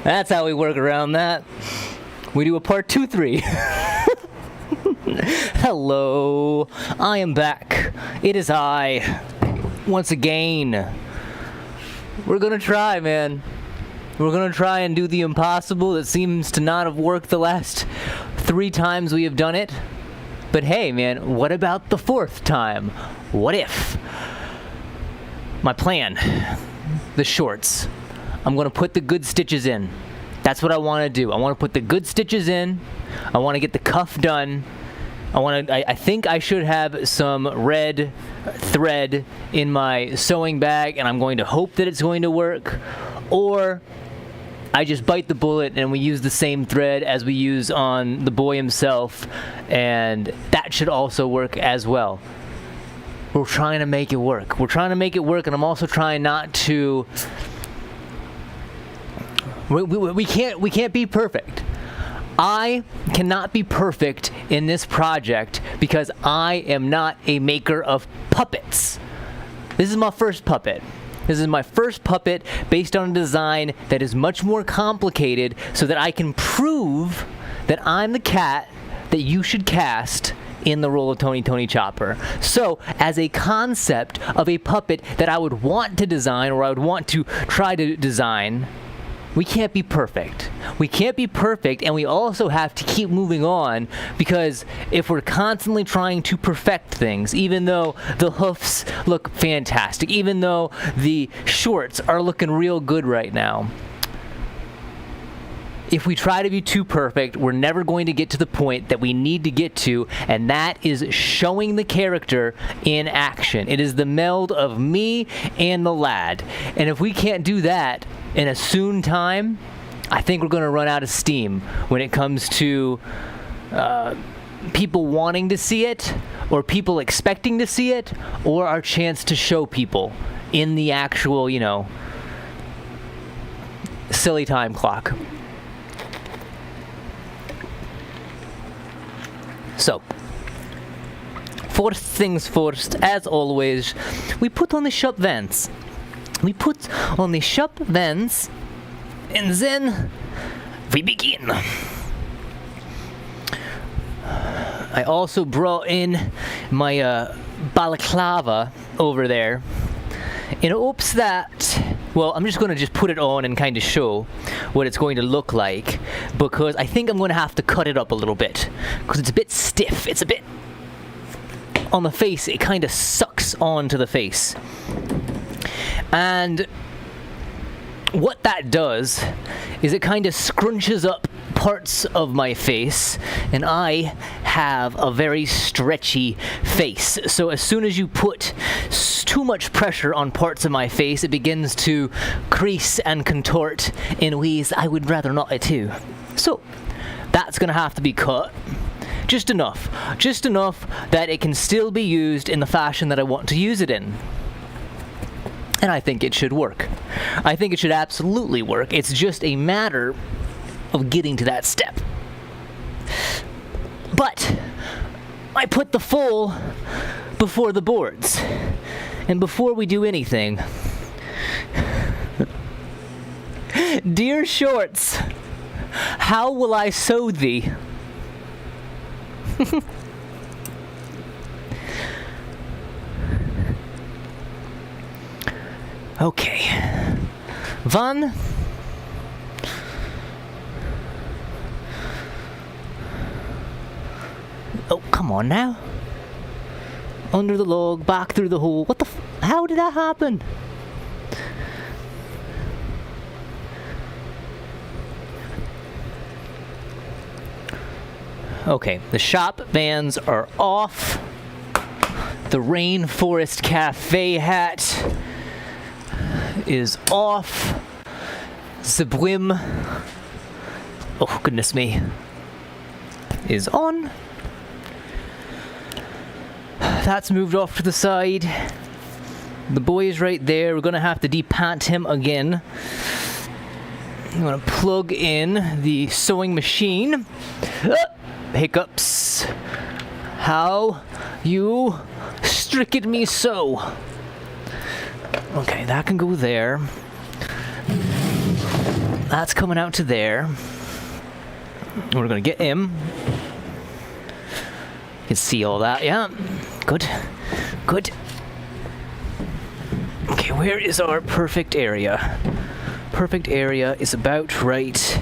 That's how we work around that. We do a part 2-3. Hello, I am back. It is I, once again. We're gonna try, man. We're gonna try and do the impossible that seems to not have worked the last 3 times we have done it. But hey, man, what about the 4th time? What if? My plan, the shorts. I'm gonna put the good stitches in. That's what I want to do. I want to put the good stitches in. I want to get the cuff done. I think I should have some red thread in my sewing bag, and I'm going to hope that it's going to work. Or I just bite the bullet and we use the same thread as we use on the boy himself, and that should also work as well. We're trying to make it work. We're trying to make it work, and I'm also trying not to... We can't be perfect. I cannot be perfect in this project because I am not a maker of puppets. This is my first puppet. This is my first puppet based on a design that is much more complicated so that I can prove that I'm the cat that you should cast in the role of Tony Chopper. So, as a concept of a puppet that I would want to design, or I would want to try to design, we can't be perfect. We can't be perfect, and we also have to keep moving on, because if we're constantly trying to perfect things, even though the hoofs look fantastic, even though the shorts are looking real good right now, if we try to be too perfect, we're never going to get to the point that we need to get to, and that is showing the character in action. It is the meld of me and the lad. And if we can't do that in a soon time, I think we're going to run out of steam when it comes to people wanting to see it, or people expecting to see it, or our chance to show people in the actual, silly time clock. So, first things first, as always, we put on the shop vents. We put on the shop vents, and then we begin. I also brought in my balaclava over there in hopes that, well, I'm just going to put it on and kind of show what it's going to look like, because I think I'm going to have to cut it up a little bit, because it's a bit stiff. It's a bit on the face. It kind of sucks onto the face. And what that does is it kind of scrunches up parts of my face, and I have a very stretchy face. So as soon as you put too much pressure on parts of my face, it begins to crease and contort in ways I would rather not it to. So that's going to have to be cut. Just enough that it can still be used in the fashion that I want to use it in. And I think it should work. I think it should absolutely work. It's just a matter of getting to that step. But I put the full before the boards. And before we do anything, dear shorts, how will I sew thee? Okay. One. Oh, come on now. Under the log, back through the hole. What the how did that happen? Okay, the shop vans are off. The Rainforest Cafe hat is off. The brim, oh goodness me, is on. That's moved off to the side. The boy is right there. We're gonna have to depant him again. I'm gonna plug in the sewing machine. Hiccups. How you stricken me so. Okay, that can go there. that's coming out to there. We're gonna get him. You can see all that, yeah. Good, good. Okay, where is our perfect area? Perfect area is about right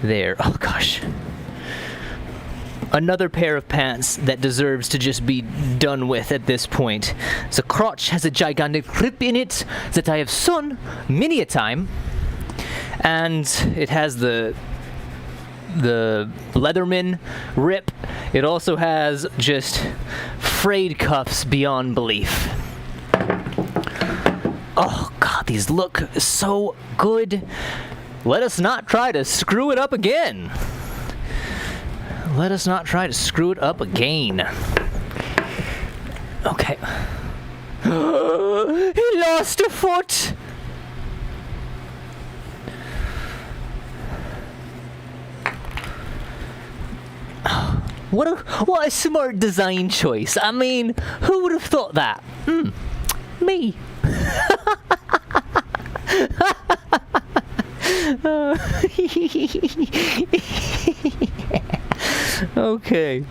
there. Oh gosh. Another pair of pants that deserves to just be done with at this point. The crotch has a gigantic rip in it that I have sewn many a time. And it has the Leatherman rip. It also has just frayed cuffs beyond belief. Oh god, these look so good. Let us not try to screw it up again. Let us not try to screw it up again. Okay. He lost a foot! What a smart design choice. I mean, who would have thought that? Me. Okay.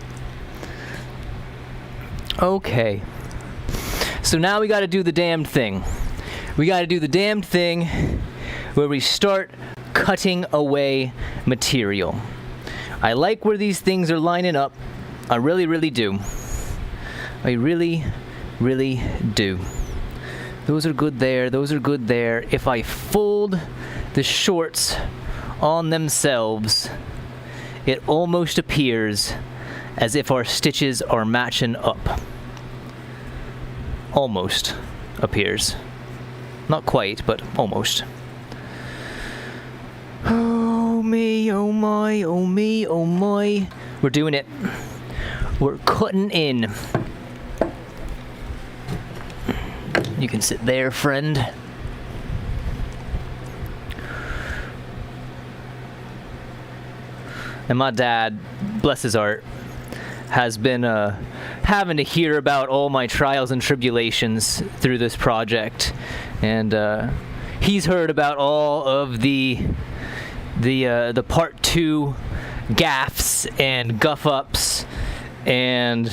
Okay. So now we got to do the damned thing. We got to do the damned thing where we start cutting away material. I like where these things are lining up. I really, really do. I really, really do. Those are good there. Those are good there. If I fold the shorts on themselves, it almost appears as if our stitches are matching up. Almost appears. Not quite, but almost. Oh me, oh my, oh me, oh my. We're doing it. We're cutting in. You can sit there, friend. And my dad, bless his heart, has been having to hear about all my trials and tribulations through this project. And he's heard about all of the part 2 gaffes and guff-ups. And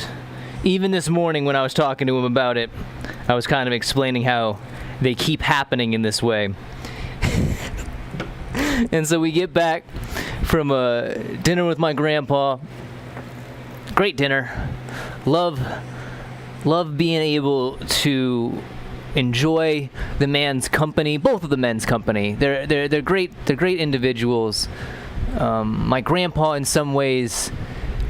even this morning when I was talking to him about it, I was kind of explaining how they keep happening in this way. And so we get back from dinner with my grandpa. Great dinner. Love being able to enjoy the man's company, both of the men's company. They're great individuals. My grandpa, in some ways,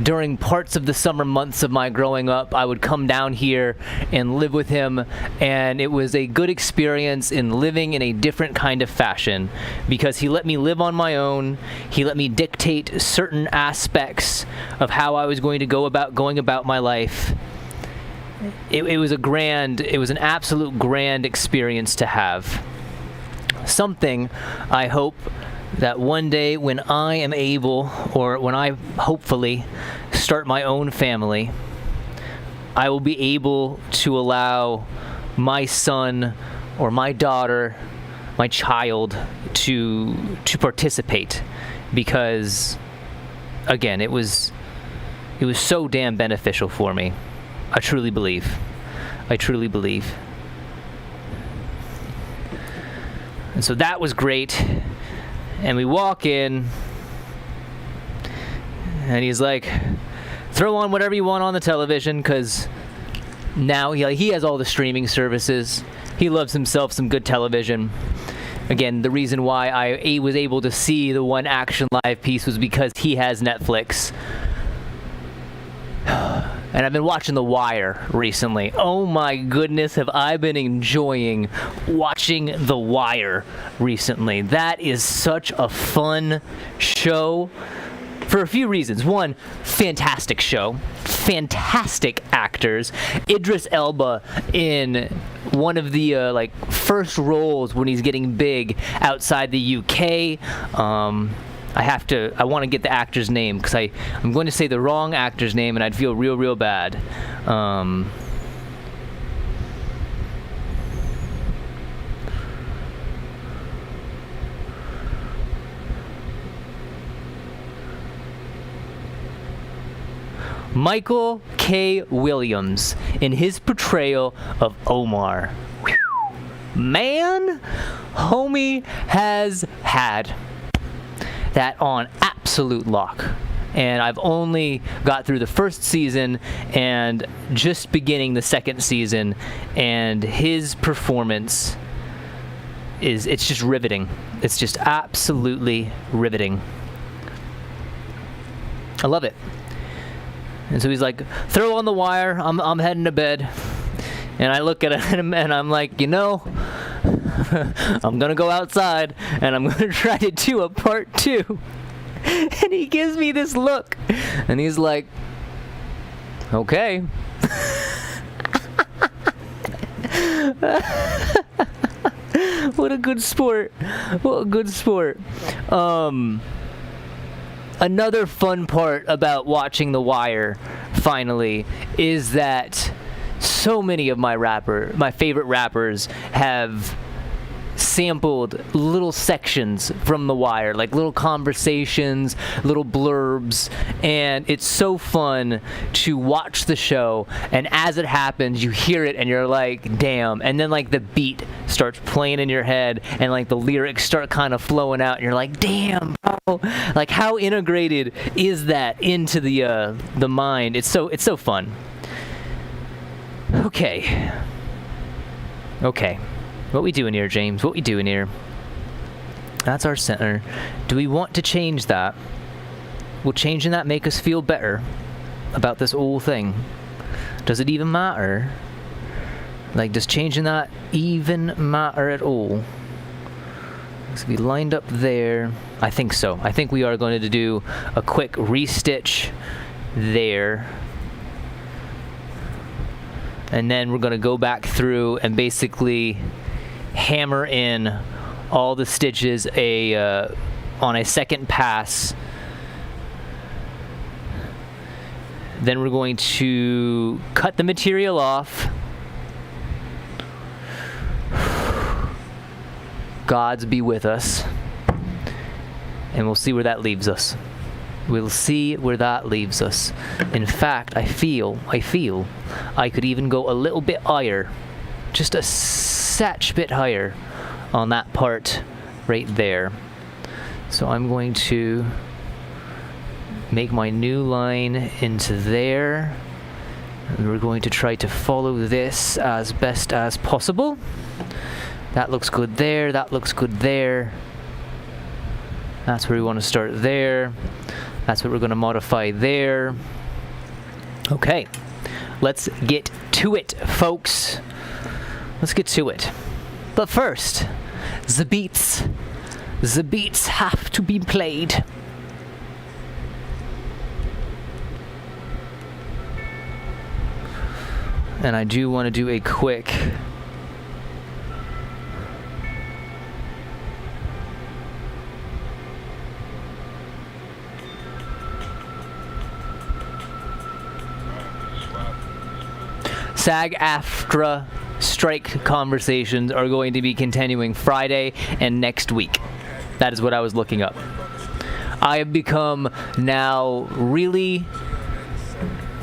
during parts of the summer months of my growing up, I would come down here and live with him, and it was a good experience in living in a different kind of fashion because he let me live on my own. He let me dictate certain aspects of how I was going to go about my life. It was an absolute grand experience to have. Something I hope that one day when I am able, or when I hopefully start my own family, I will be able to allow my son or my daughter, my child, to participate, because again, it was so damn beneficial for me. I truly believe. And so that was great. And we walk in, and he's like, throw on whatever you want on the television, because now he has all the streaming services. He loves himself some good television. Again, the reason why I was able to see the one Action Live piece was because he has Netflix. And I've been watching The Wire recently. Oh my goodness, have I been enjoying watching The Wire recently. That is such a fun show for a few reasons. One, fantastic show. Fantastic actors. Idris Elba in one of the first roles when he's getting big outside the UK. I want to get the actor's name because I'm going to say the wrong actor's name and I'd feel real bad. Michael K. Williams in his portrayal of Omar. Whew. Man, homie has had that on absolute lock. And I've only got through the first season and just beginning the second season, and his performance it's just riveting. It's just absolutely riveting. I love it. And so he's like, throw on the wire, I'm heading to bed. And I look at him and I'm like, I'm gonna go outside and I'm gonna try to do a part 2. And he gives me this look, and he's like, okay. What a good sport. What a good sport. Another fun part about watching The Wire, finally, is that so many of my favorite rappers have sampled little sections from The Wire, like little conversations, little blurbs, and it's so fun to watch the show, and as it happens you hear it and you're like, damn, and then like the beat starts playing in your head and like the lyrics start kind of flowing out and you're like, damn, bro, like how integrated is that into the mind? It's so fun. Okay, what we doing here, James? What we doing here? That's our center. Do we want to change that? Will changing that make us feel better about this whole thing? Does it even matter? Like, does changing that even matter at all? So we lined up there. I think so. I think we are going to do a quick restitch there. And then we're going to go back through and basically hammer in all the stitches on a second pass. Then we're going to cut the material off. Gods be with us. And we'll see where that leaves us. We'll see where that leaves us. In fact, I feel I could even go a little bit higher. Just a satch bit higher on that part right there. So I'm going to make my new line into there. And we're going to try to follow this as best as possible. That looks good there. That looks good there. That's where we want to start there. That's what we're going to modify there. Okay, let's get to it, folks. Let's get to it. But first, the beats have to be played. And I do want to do a quick SAG-AFTRA strike conversations are going to be continuing Friday and next week. That is what I was looking up. I have become now really,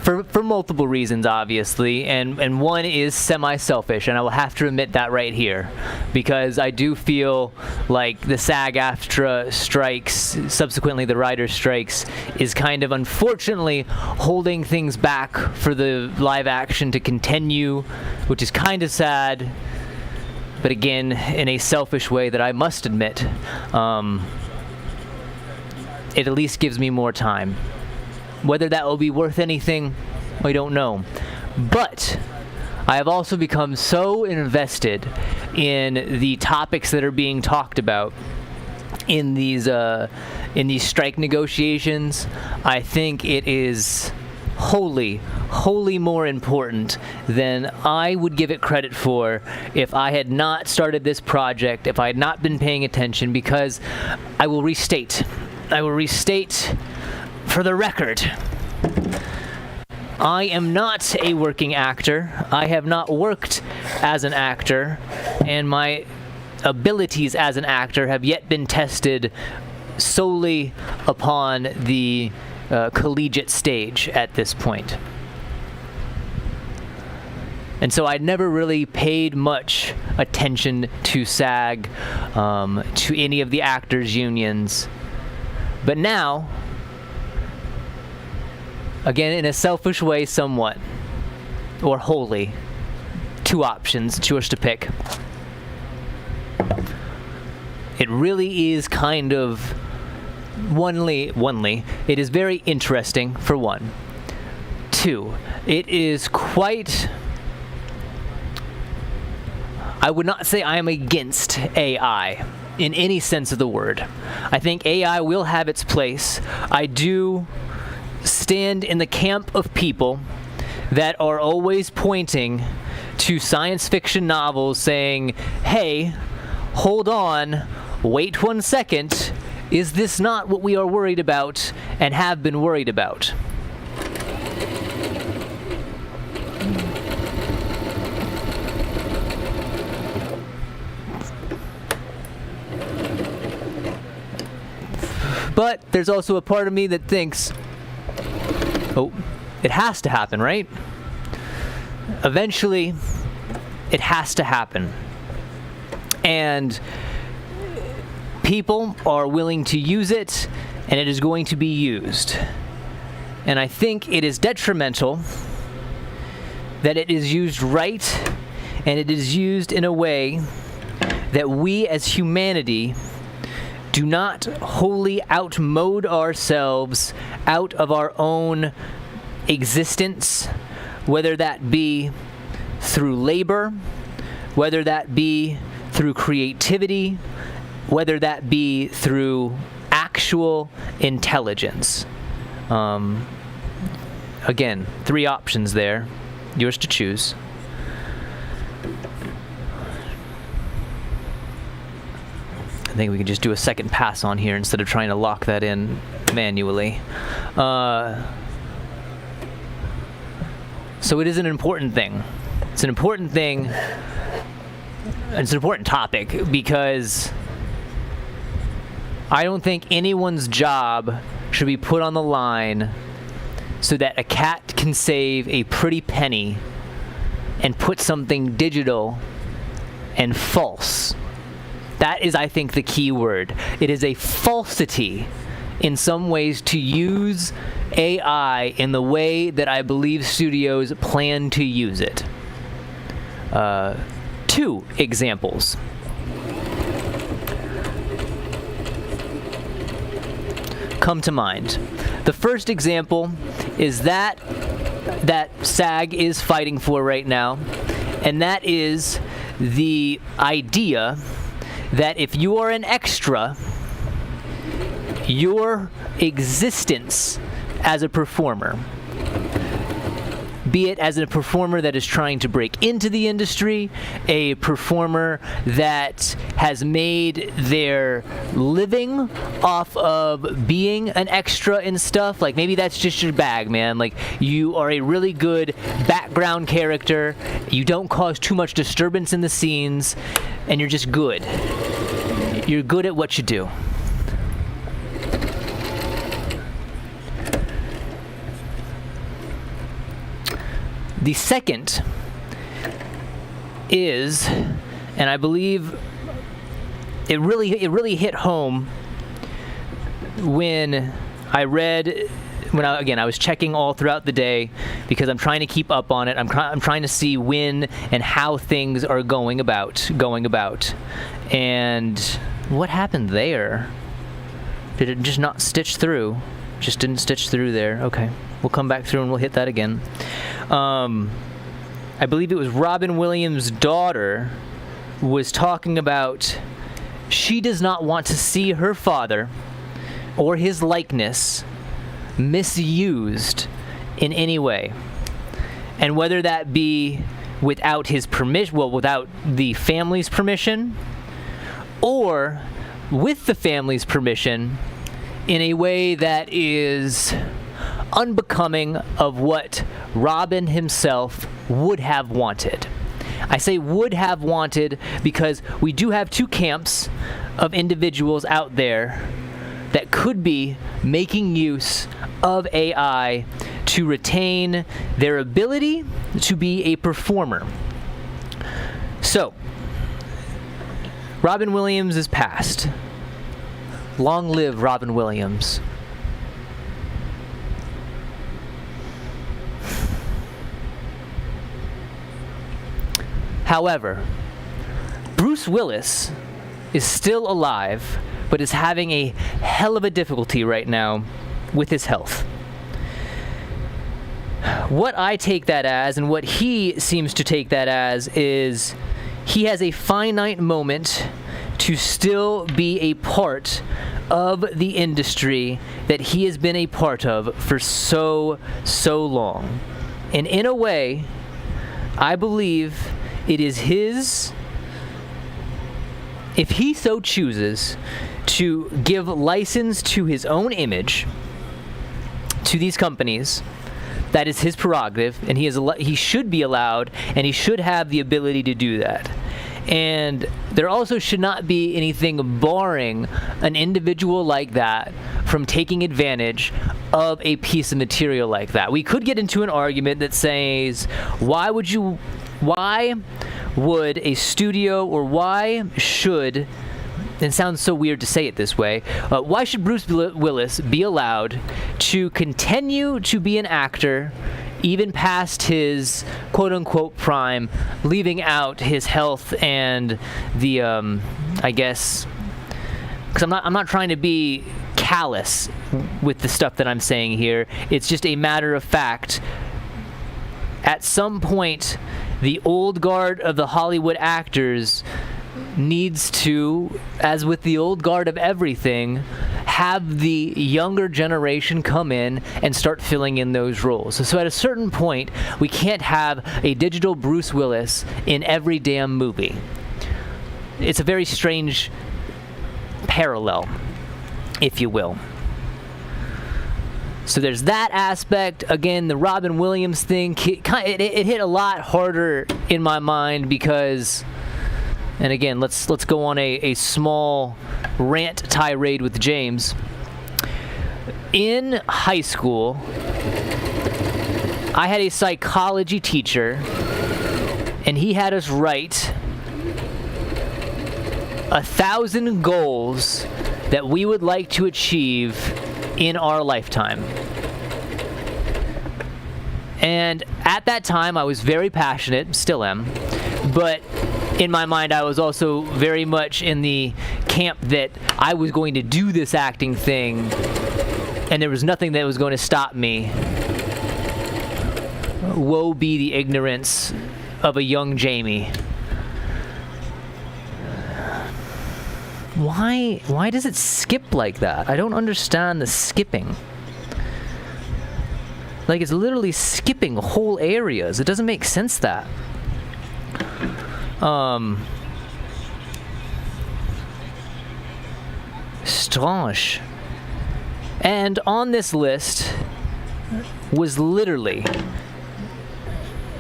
for multiple reasons, obviously, and one is semi-selfish, and I will have to admit that right here, because I do feel like the SAG-AFTRA strikes, subsequently the writers' strikes, is kind of unfortunately holding things back for the live action to continue, which is kind of sad, but again, in a selfish way that I must admit, it at least gives me more time. Whether that will be worth anything, I don't know. But I have also become so invested in the topics that are being talked about in these strike negotiations. I think it is wholly more important than I would give it credit for if I had not started this project, if I had not been paying attention, because I will restate for the record, I am not a working actor. I have not worked as an actor, and my abilities as an actor have yet been tested solely upon the collegiate stage at this point. And so I never really paid much attention to SAG, to any of the actors' unions. But now, again, in a selfish way somewhat, or wholly, two options, it's yours to pick. It really is kind of, it is very interesting, for one. Two, it is quite... I would not say I am against AI in any sense of the word. I think AI will have its place. I do stand in the camp of people that are always pointing to science fiction novels saying, hey, hold on, wait 1 second, is this not what we are worried about and have been worried about? But there's also a part of me that thinks, oh, it has to happen, right? Eventually, it has to happen. And people are willing to use it, and it is going to be used. And I think it is detrimental that it is used right, and it is used in a way that we as humanity do not wholly outmode ourselves out of our own existence, whether that be through labor, whether that be through creativity, whether that be through actual intelligence. Again, 3 options there, yours to choose. I think we can just do a second pass on here instead of trying to lock that in manually. So it is an important thing. It's an important thing. It's an important topic because I don't think anyone's job should be put on the line so that a cat can save a pretty penny and put something digital and false. That is, I think, the key word. It is a falsity in some ways to use AI in the way that I believe studios plan to use it. 2 examples. Come to mind. The first example is that SAG is fighting for right now, and that is the idea that if you are an extra, your existence as a performer, be it as a performer that is trying to break into the industry, a performer that has made their living off of being an extra and stuff, like maybe that's just your bag, man. Like you are a really good background character, you don't cause too much disturbance in the scenes, and you're just good. You're good at what you do. The second is, and I believe it really hit home when I read, I was checking all throughout the day because I'm trying to keep up on it. I'm trying to see when and how things are going about. And what happened there? Did it just not stitch through? Just didn't stitch through there. Okay. We'll come back through and we'll hit that again. I believe it was Robin Williams' daughter was talking about she does not want to see her father or his likeness misused in any way. And whether that be without his permission, without the family's permission, or with the family's permission in a way that is unbecoming of what Robin himself would have wanted. I say would have wanted because we do have 2 camps of individuals out there that could be making use of AI to retain their ability to be a performer. So, Robin Williams is passed. Long live Robin Williams. However, Bruce Willis is still alive, but is having a hell of a difficulty right now with his health. What I take that as, and what he seems to take that as, is he has a finite moment to still be a part of the industry that he has been a part of for so long. And in a way, I believe it is his, if he so chooses, to give license to his own image to these companies. That is his prerogative, and he should be allowed, and he should have the ability to do that. And there also should not be anything barring an individual like that from taking advantage of a piece of material like that. We could get into an argument that says, why would a studio, or why should, it sounds so weird to say it this way, why should Bruce Willis be allowed to continue to be an actor even past his quote-unquote prime, leaving out his health and the, I guess, because I'm not trying to be callous with the stuff that I'm saying here. It's just a matter of fact. At some point, the old guard of the Hollywood actors needs to, as with the old guard of everything, have the younger generation come in and start filling in those roles. So at a certain point, we can't have a digital Bruce Willis in every damn movie. It's a very strange parallel, if you will. So there's that aspect. Again, the Robin Williams thing, it hit a lot harder in my mind because, and again, let's go on a small rant tirade with James. In high school, I had a psychology teacher, and he had us write 1,000 goals that we would like to achieve in our lifetime. And at that time, I was very passionate, still am, but in my mind, I was also very much in the camp that I was going to do this acting thing, and there was nothing that was going to stop me. Woe be the ignorance of a young Jamie. Why does it skip like that? I don't understand the skipping. Like, it's literally skipping whole areas. It doesn't make sense that. Strange. And on this list was literally,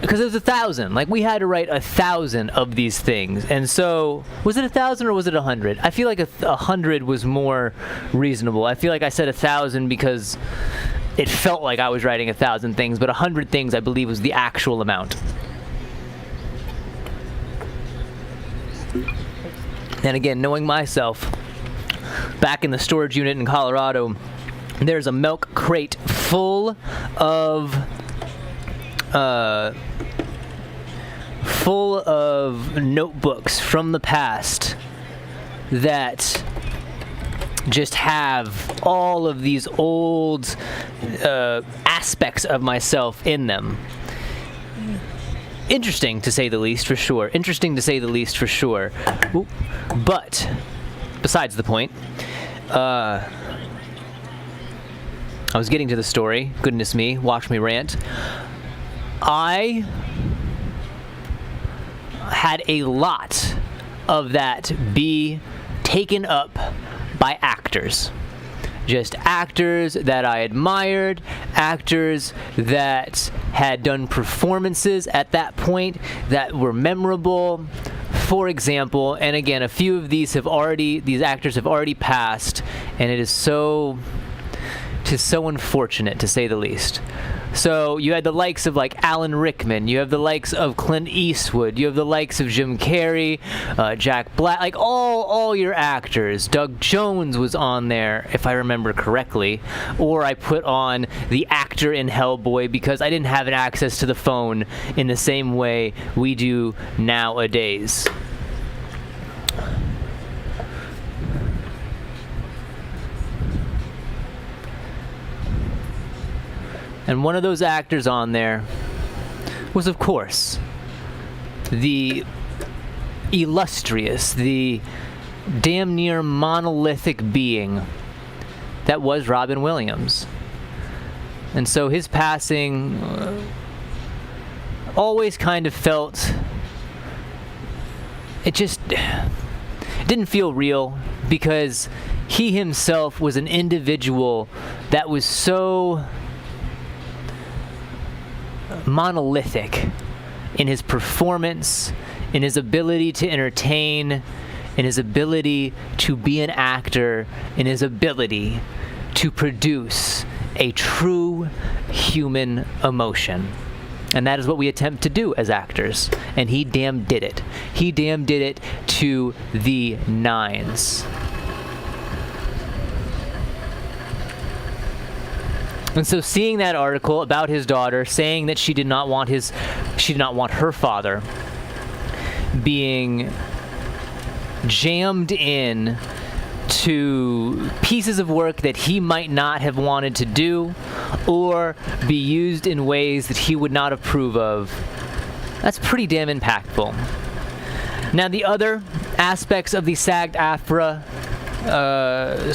because it was 1,000. Like, we had to write 1,000 of these things. And so, was it 1,000 or was it 100? I feel like 100 was more reasonable. I feel like I said 1,000 because it felt like I was writing 1,000 things, but 100 things I believe was the actual amount. And again, knowing myself, back in the storage unit in Colorado, there's a milk crate full of notebooks from the past that just have all of these old aspects of myself in them. Interesting, to say the least, for sure. Ooh. But, besides the point, I was getting to the story. Goodness me, watch me rant. I had a lot of that be taken up by actors. Just actors that I admired, actors that had done performances at that point that were memorable. For example, and again, a few of these actors have already passed, and it is so, to 'tis so unfortunate, to say the least. So you had the likes of like Alan Rickman, you have the likes of Clint Eastwood, you have the likes of Jim Carrey, Jack Black, like all your actors. Doug Jones was on there, if I remember correctly. Or I put on the actor in Hellboy because I didn't have an access to the phone in the same way we do nowadays. And one of those actors on there was, of course, the illustrious, the damn near monolithic being that was Robin Williams. And so his passing always kind of felt, it didn't feel real, because he himself was an individual that was so monolithic in his performance, in his ability to entertain, in his ability to be an actor, in his ability to produce a true human emotion. And that is what we attempt to do as actors. And he damn did it. He damn did it to the nines. And so seeing that article about his daughter saying that she did not want her father being jammed in to pieces of work that he might not have wanted to do, or be used in ways that he would not approve of, that's pretty damn impactful. Now, the other aspects of the SAG-AFTRA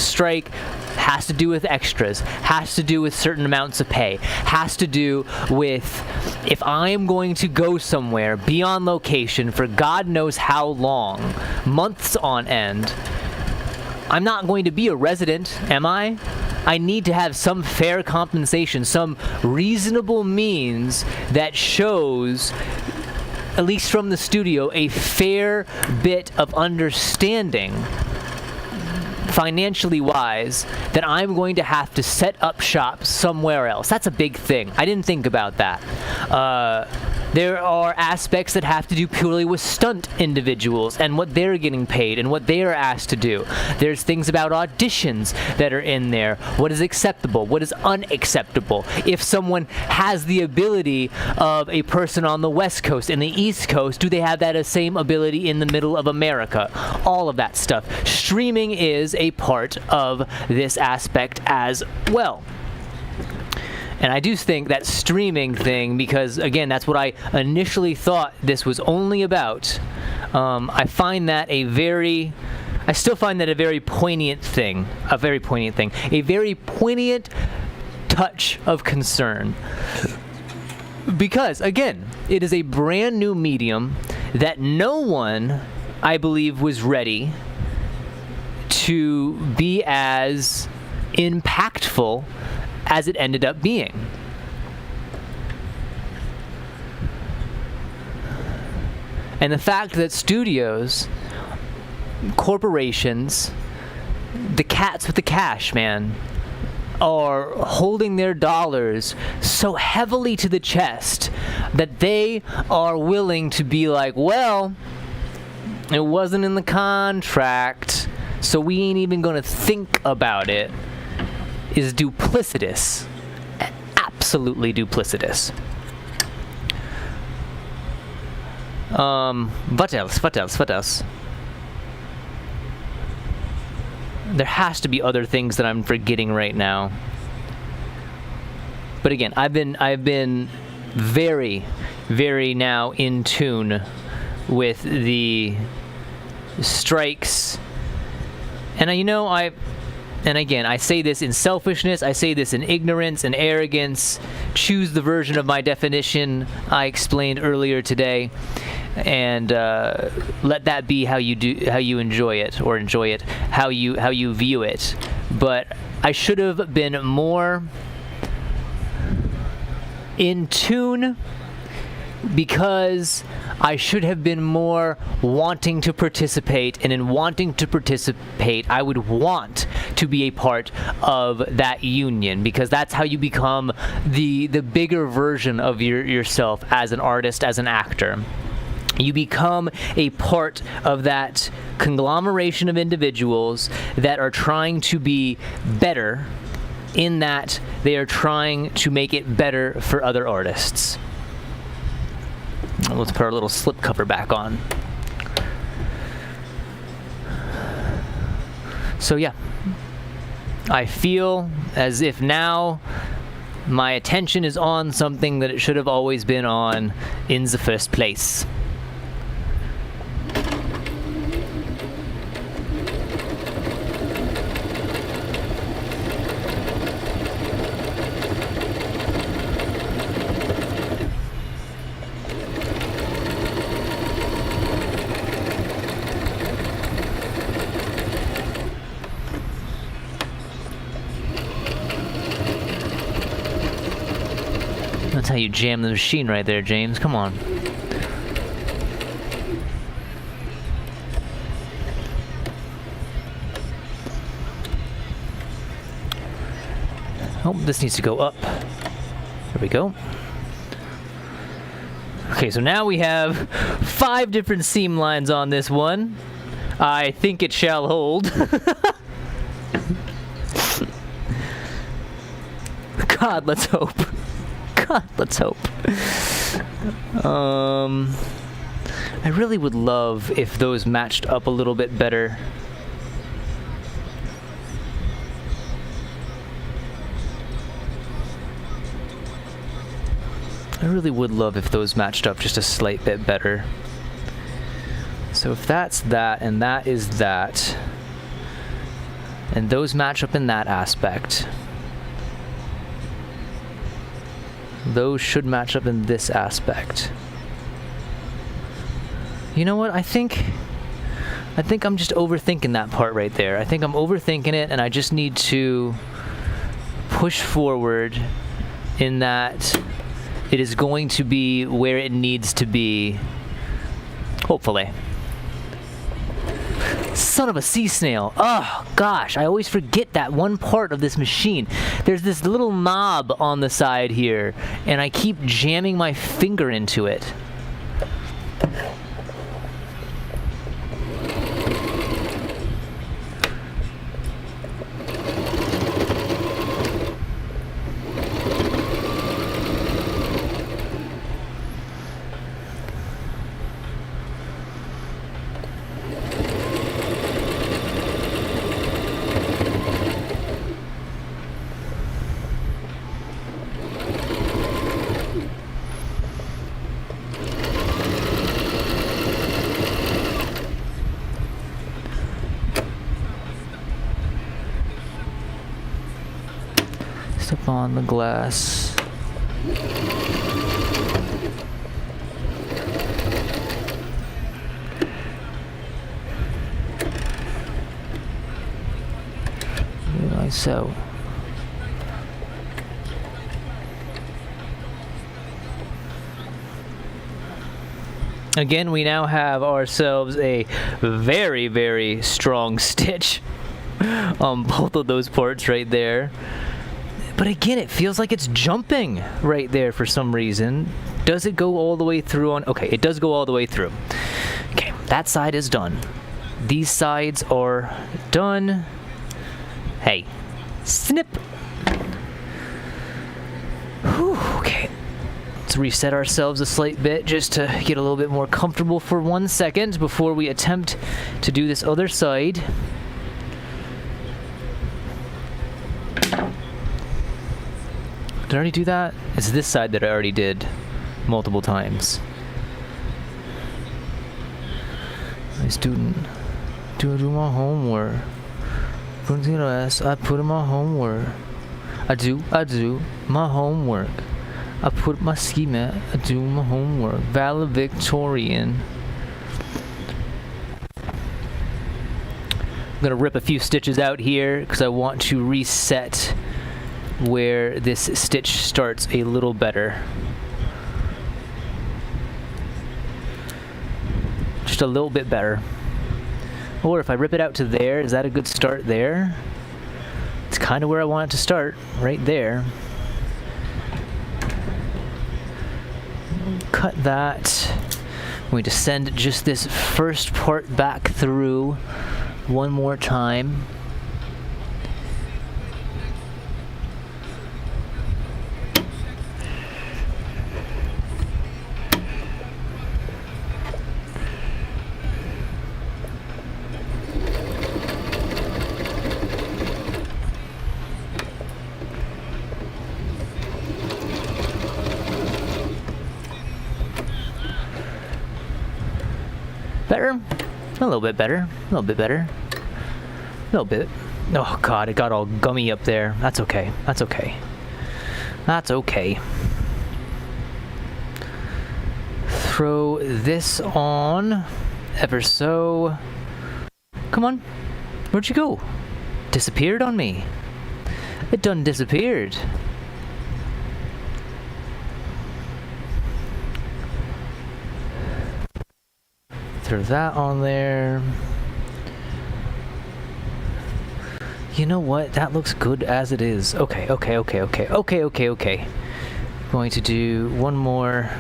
strike has to do with extras, has to do with certain amounts of pay, has to do with, if I'm going to go somewhere, be on location for God knows how long, months on end, I'm not going to be a resident, am I? I need to have some fair compensation, some reasonable means that shows, at least from the studio, a fair bit of understanding, financially wise, that I'm going to have to set up shop somewhere else. That's a big thing. I didn't think about that. There are aspects that have to do purely with stunt individuals and what they're getting paid and what they are asked to do. There's things about auditions that are in there. What is acceptable? What is unacceptable? If someone has the ability of a person on the West Coast and the East Coast, do they have that same ability in the middle of America? All of that stuff. Streaming is a part of this aspect as well. And I do think that streaming thing, because again, that's what I initially thought this was only about. I still find that a very poignant thing, a very poignant touch of concern. Because again, it is a brand new medium that no one, I believe, was ready to be as impactful as it ended up being. And the fact that studios, corporations, the cats with the cash, man, are holding their dollars so heavily to the chest that they are willing to be like, well, it wasn't in the contract, so we ain't even gonna think about it, is duplicitous. Absolutely duplicitous. What else? There has to be other things that I'm forgetting right now. But again, I've been very, very now in tune with the strikes. And and again, I say this in selfishness, I say this in ignorance and arrogance. Choose the version of my definition I explained earlier today, and let that be how you enjoy it, how you view it. But I should have been more in tune because I should have been more wanting to participate, and in wanting to participate, I would want to be a part of that union, because that's how you become the bigger version of yourself as an artist, as an actor. You become a part of that conglomeration of individuals that are trying to be better, in that they are trying to make it better for other artists. Let's put our little slip cover back on. So yeah, I feel as if now my attention is on something that it should have always been on in the first place. That's how you jam the machine right there, James. Come on. Oh, this needs to go up. There we go. Okay, so now we have 5 different seam lines on this one. I think it shall hold. God, let's hope. God, let's hope. I really would love if those matched up a little bit better. I really would love if those matched up just a slight bit better. So if that's that, and that is that, and those match up in that aspect, those should match up in this aspect. You know what? I think I'm just overthinking that part right there. I think I'm overthinking it, and I just need to push forward in that it is going to be where it needs to be, hopefully. Son of a sea snail. Oh, gosh, I always forget that one part of this machine. There's this little knob on the side here, and I keep jamming my finger into it. Step on the glass. Like so. Again, we now have ourselves a very, very strong stitch on both of those parts right there. But again, it feels like it's jumping right there for some reason. Does it go all the way through on... Okay, it does go all the way through. Okay, that side is done. These sides are done. Hey, snip. Whew, okay. Let's reset ourselves a slight bit just to get a little bit more comfortable for 1 second before we attempt to do this other side. Did I already do that? It's this side that I already did multiple times. My student, do my homework. I put in my homework. I do my homework. I put my ski mat. I do my homework. Valedictorian. I'm gonna rip a few stitches out here because I want to reset where this stitch starts a little better. just a little bit better. Or if I rip it out to there, is that a good start there? It's kind of where I want it to start, right there. Cut that. We just send just this first part back through one more time. Better? A little bit better. A little bit better. A little bit. Oh god, it got all gummy up there. That's okay. That's okay. That's okay. Throw this on. Ever so. Come on. Where'd you go? Disappeared on me. It done disappeared. Throw that on there. You know what? That looks good as it is. Okay. Going to do one more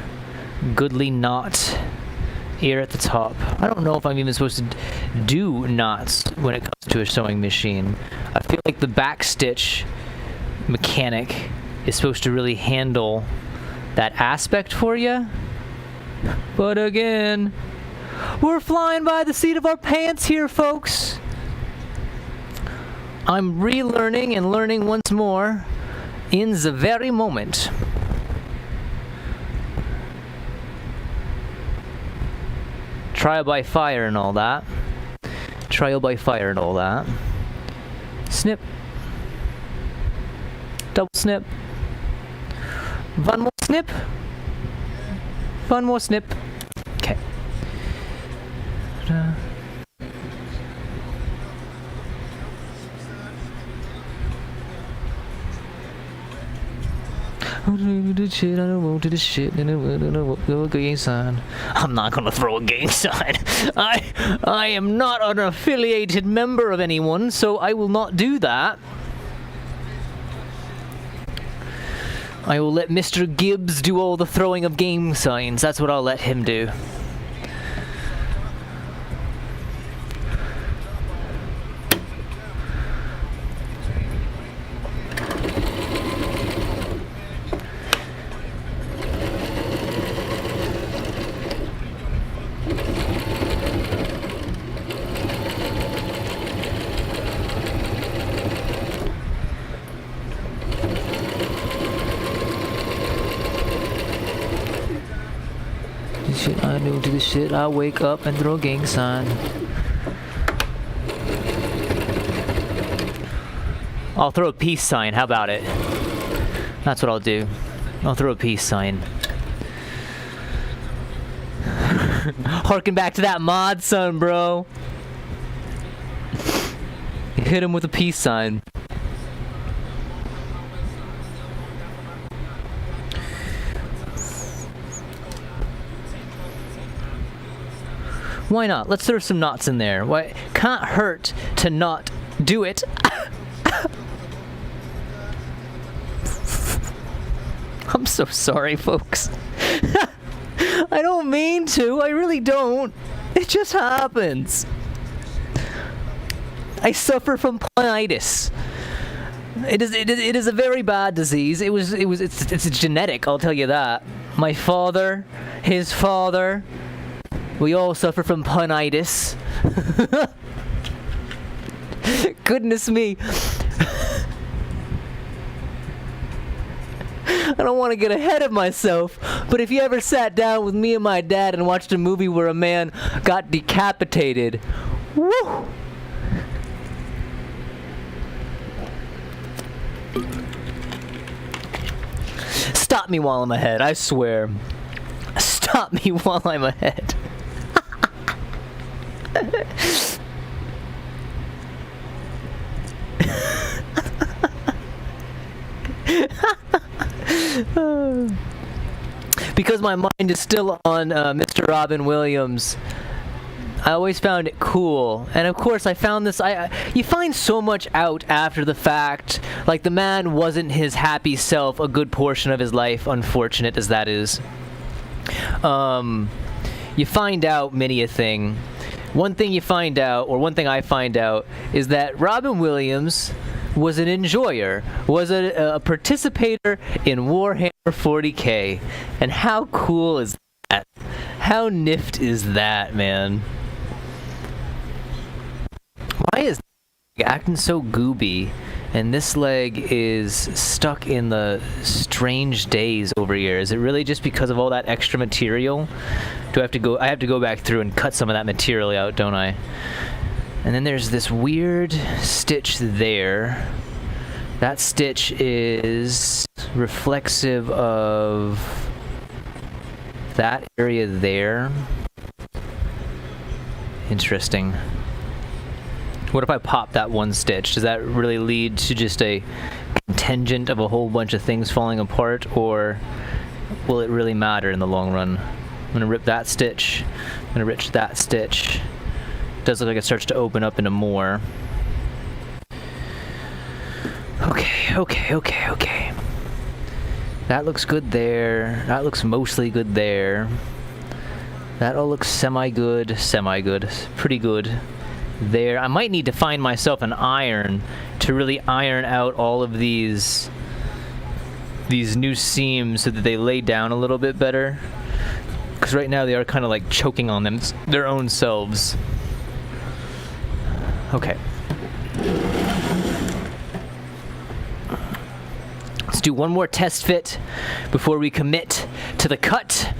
goodly knot here at the top. I don't know if I'm even supposed to do knots when it comes to a sewing machine. I feel like the back stitch mechanic is supposed to really handle that aspect for you. But again, we're flying by the seat of our pants here, folks. I'm relearning and learning once more in the very moment. Trial by fire and all that. Trial by fire and all that. Snip. Double snip. One more snip. One more snip. Okay. I'm not gonna throw a gang sign. I am not an affiliated member of anyone, so I will not do that. I will let Mr. Gibbs do all the throwing of gang signs. That's what I'll let him do. I new to this shit. I wake up and throw a gang sign. I'll throw a peace sign. How about it? That's what I'll do. I'll throw a peace sign. Harken back to that mod, son, bro. Hit him with a peace sign. Why not? Let's throw some knots in there. Why? Can't hurt to not do it. I'm so sorry, folks. I don't mean to. I really don't. It just happens. I suffer from punitis. It is a very bad disease. It's genetic, I'll tell you that. My father, his father, we all suffer from punitis. Goodness me. I don't want to get ahead of myself, but if you ever sat down with me and my dad and watched a movie where a man got decapitated, woo! Stop me while I'm ahead, I swear. Stop me while I'm ahead. Because my mind is still on Mr. Robin Williams I always found it cool. And of course I found this, you find so much out after the fact. Like, the man wasn't his happy self a good portion of his life, unfortunate as that is. You find out many a thing. One thing you find out, or one thing I find out, is that Robin Williams was an enjoyer, was a participator in Warhammer 40k. And how cool is that? How nift is that, man? Why is acting so gooby, and this leg is stuck in the strange days over here? Is it really just because of all that extra material? I have to go back through and cut some of that material out, don't I? And then there's this weird stitch there. That stitch is reflexive of that area there. Interesting. What if I pop that one stitch? Does that really lead to just a contingent of a whole bunch of things falling apart, or will it really matter in the long run? I'm gonna rip that stitch. I'm gonna rip that stitch. Does look like it starts to open up into more. Okay. That looks good there. That looks mostly good there. That all looks semi-good. Pretty good there. I might need to find myself an iron to really iron out all of these new seams so that they lay down a little bit better. Because right now they are kind of like choking on their own selves. Okay. Let's do one more test fit before we commit to the cut.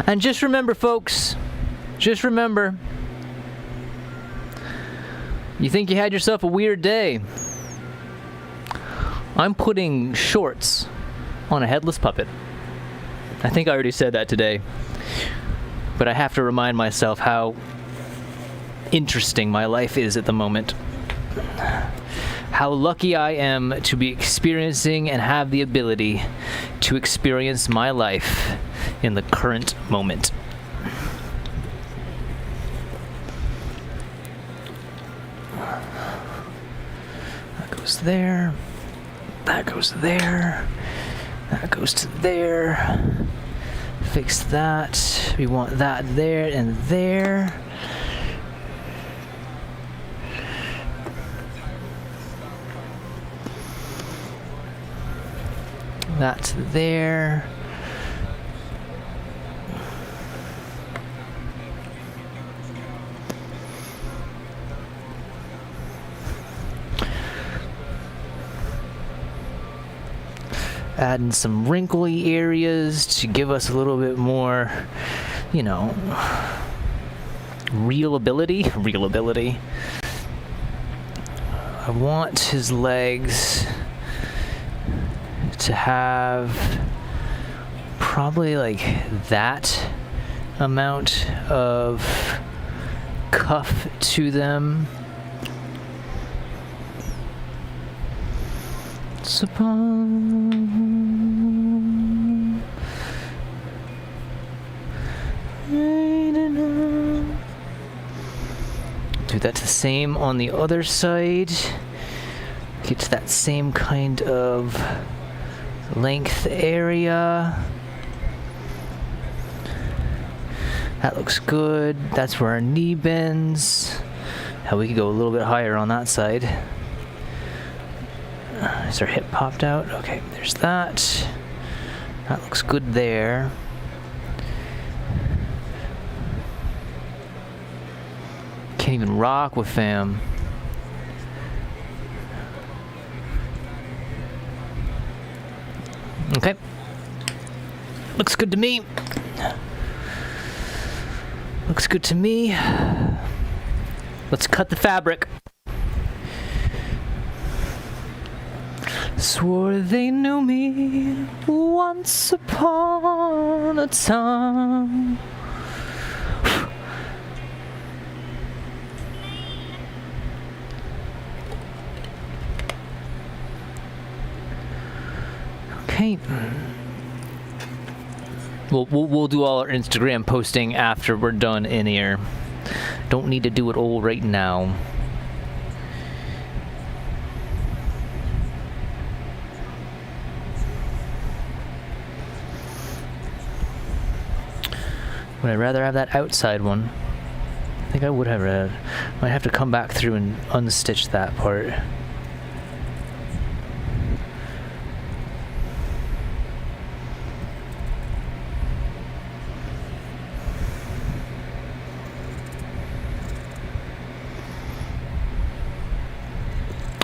And just remember, folks, just remember, you think you had yourself a weird day. I'm putting shorts on a headless puppet. I think I already said that today, but I have to remind myself how interesting my life is at the moment. How lucky I am to be experiencing and have the ability to experience my life in the current moment. That goes there. That goes there. That goes to there. Fix that. We want that there and there. That's there. Adding some wrinkly areas to give us a little bit more, you know, real ability. I want his legs to have probably like that amount of cuff to them. Do that the same on the other side. Get to that same kind of length area. That looks good. That's where our knee bends. Hell, we could go a little bit higher on that side. Is our hip popped out? Okay, there's that. That looks good there. Can't even rock with fam. Okay. Looks good to me. Looks good to me. Let's cut the fabric. Swore they knew me once upon a time. Okay. We'll do all our Instagram posting after we're done in here. Don't need to do it all right now. Would I rather have that outside one? I think I would have rather. Might have to come back through and unstitch that part.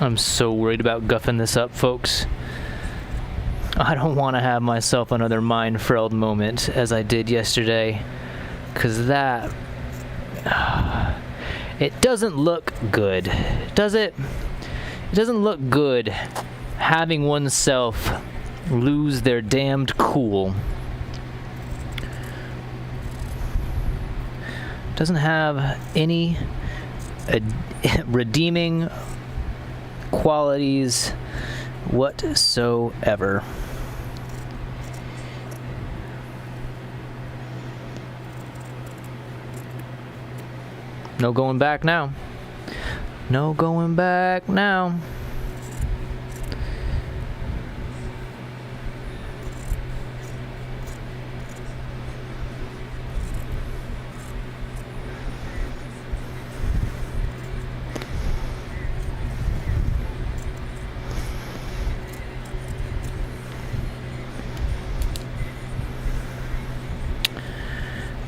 I'm so worried about guffing this up, folks. I don't want to have myself another mind-frelled moment as I did yesterday, because that... it doesn't look good, does it? It doesn't look good having oneself lose their damned cool. Doesn't have any redeeming qualities whatsoever. No going back now. No going back now.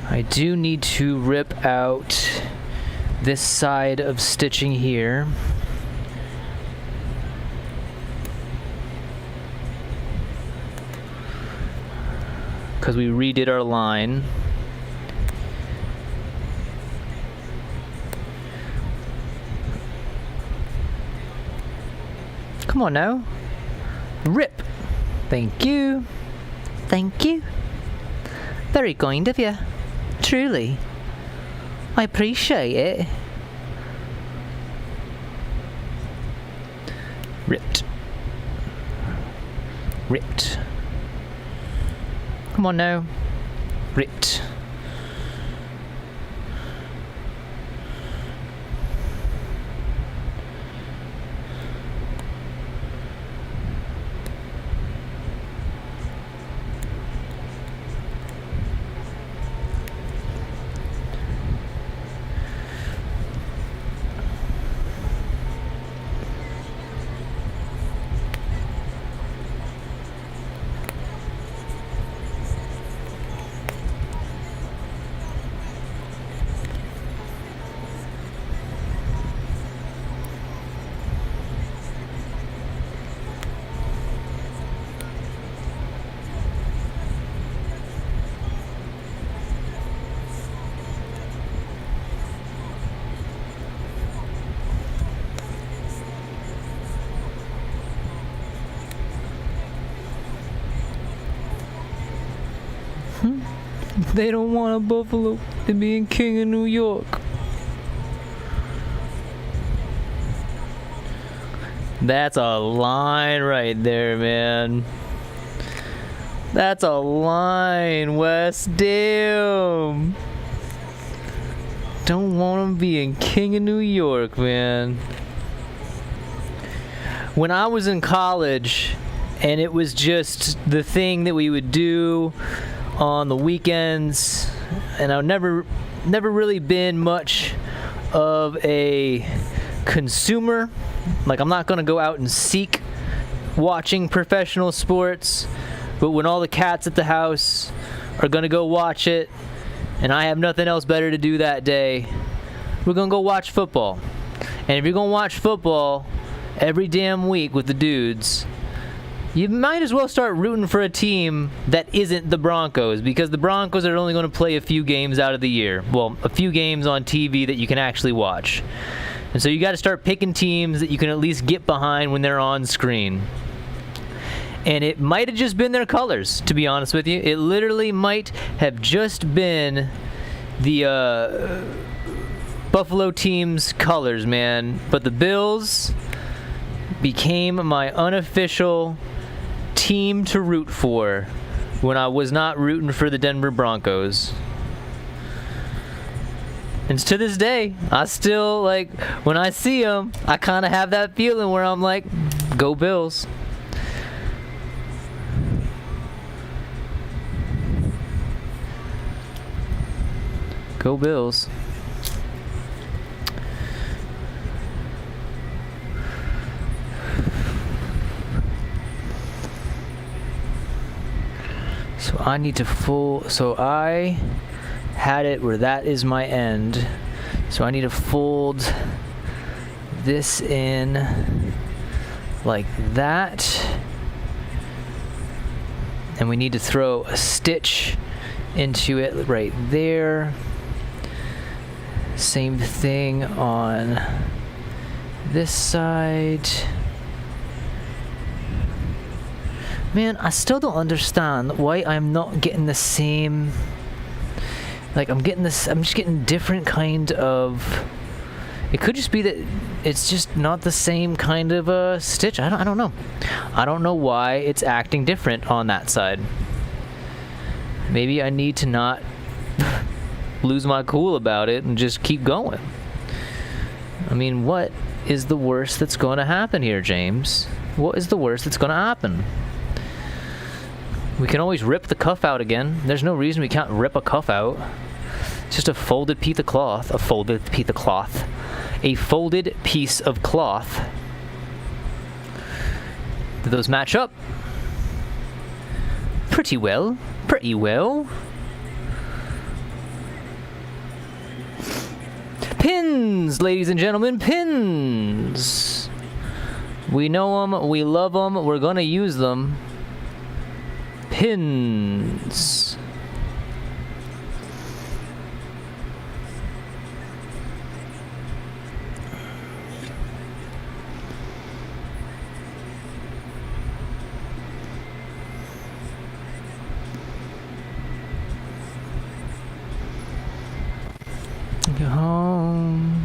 I do need to rip out this side of stitching here. Because we redid our line. Come on now. Rip. Thank you. Thank you. Very kind of you. Truly. I appreciate it. Ripped. Ripped. Come on now. Ripped. They don't want a buffalo to be king of New York. That's a line right there, man. That's a line, West. Damn. Don't want him being king of New York, man. When I was in college, and it was just the thing that we would do on the weekends, and I've never really been much of a consumer. Like, I'm not gonna go out and seek watching professional sports, but when all the cats at the house are gonna go watch it and I have nothing else better to do that day, we're gonna go watch football. And if you're gonna watch football every damn week with the dudes, you might as well start rooting for a team that isn't the Broncos, because the Broncos are only going to play a few games out of the year. Well, a few games on TV that you can actually watch. And so you got to start picking teams that you can at least get behind when they're on screen. And it might have just been their colors, to be honest with you. It literally might have just been the Buffalo team's colors, man. But the Bills became my unofficial team to root for when I was not rooting for the Denver Broncos. And to this day, I still, like, when I see them, I kind of have that feeling where I'm like, go Bills. Go Bills. So I need to so I had it where that is my end. So I need to fold this in like that. And we need to throw a stitch into it right there. Same thing on this side. Man, I still don't understand why I'm not getting the same, like I'm just getting different kind of, it could just be that it's just not the same kind of stitch. I don't know. I don't know why it's acting different on that side. Maybe I need to not lose my cool about it and just keep going. I mean, what is the worst that's going to happen here, James? What is the worst that's going to happen? We can always rip the cuff out again. There's no reason we can't rip a cuff out. It's just a folded piece of cloth. A folded piece of cloth. A folded piece of cloth. Do those match up? Pretty well. Pretty well. Pins, ladies and gentlemen, pins. We know them, we love them, we're gonna use them. Pins. Go home.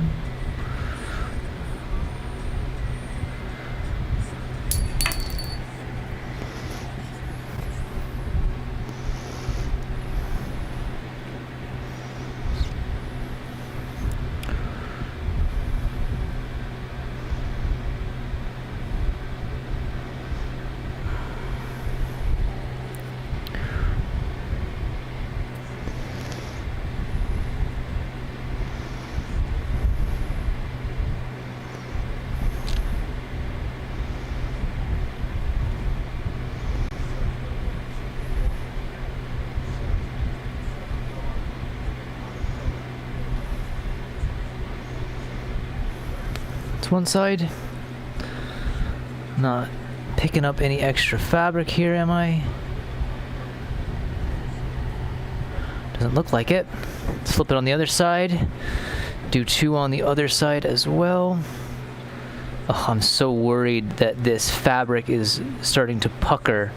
One side. Not picking up any extra fabric here, am I? Doesn't look like it. Let's flip it on the other side. Do two on the other side as well. Oh, I'm so worried that this fabric is starting to pucker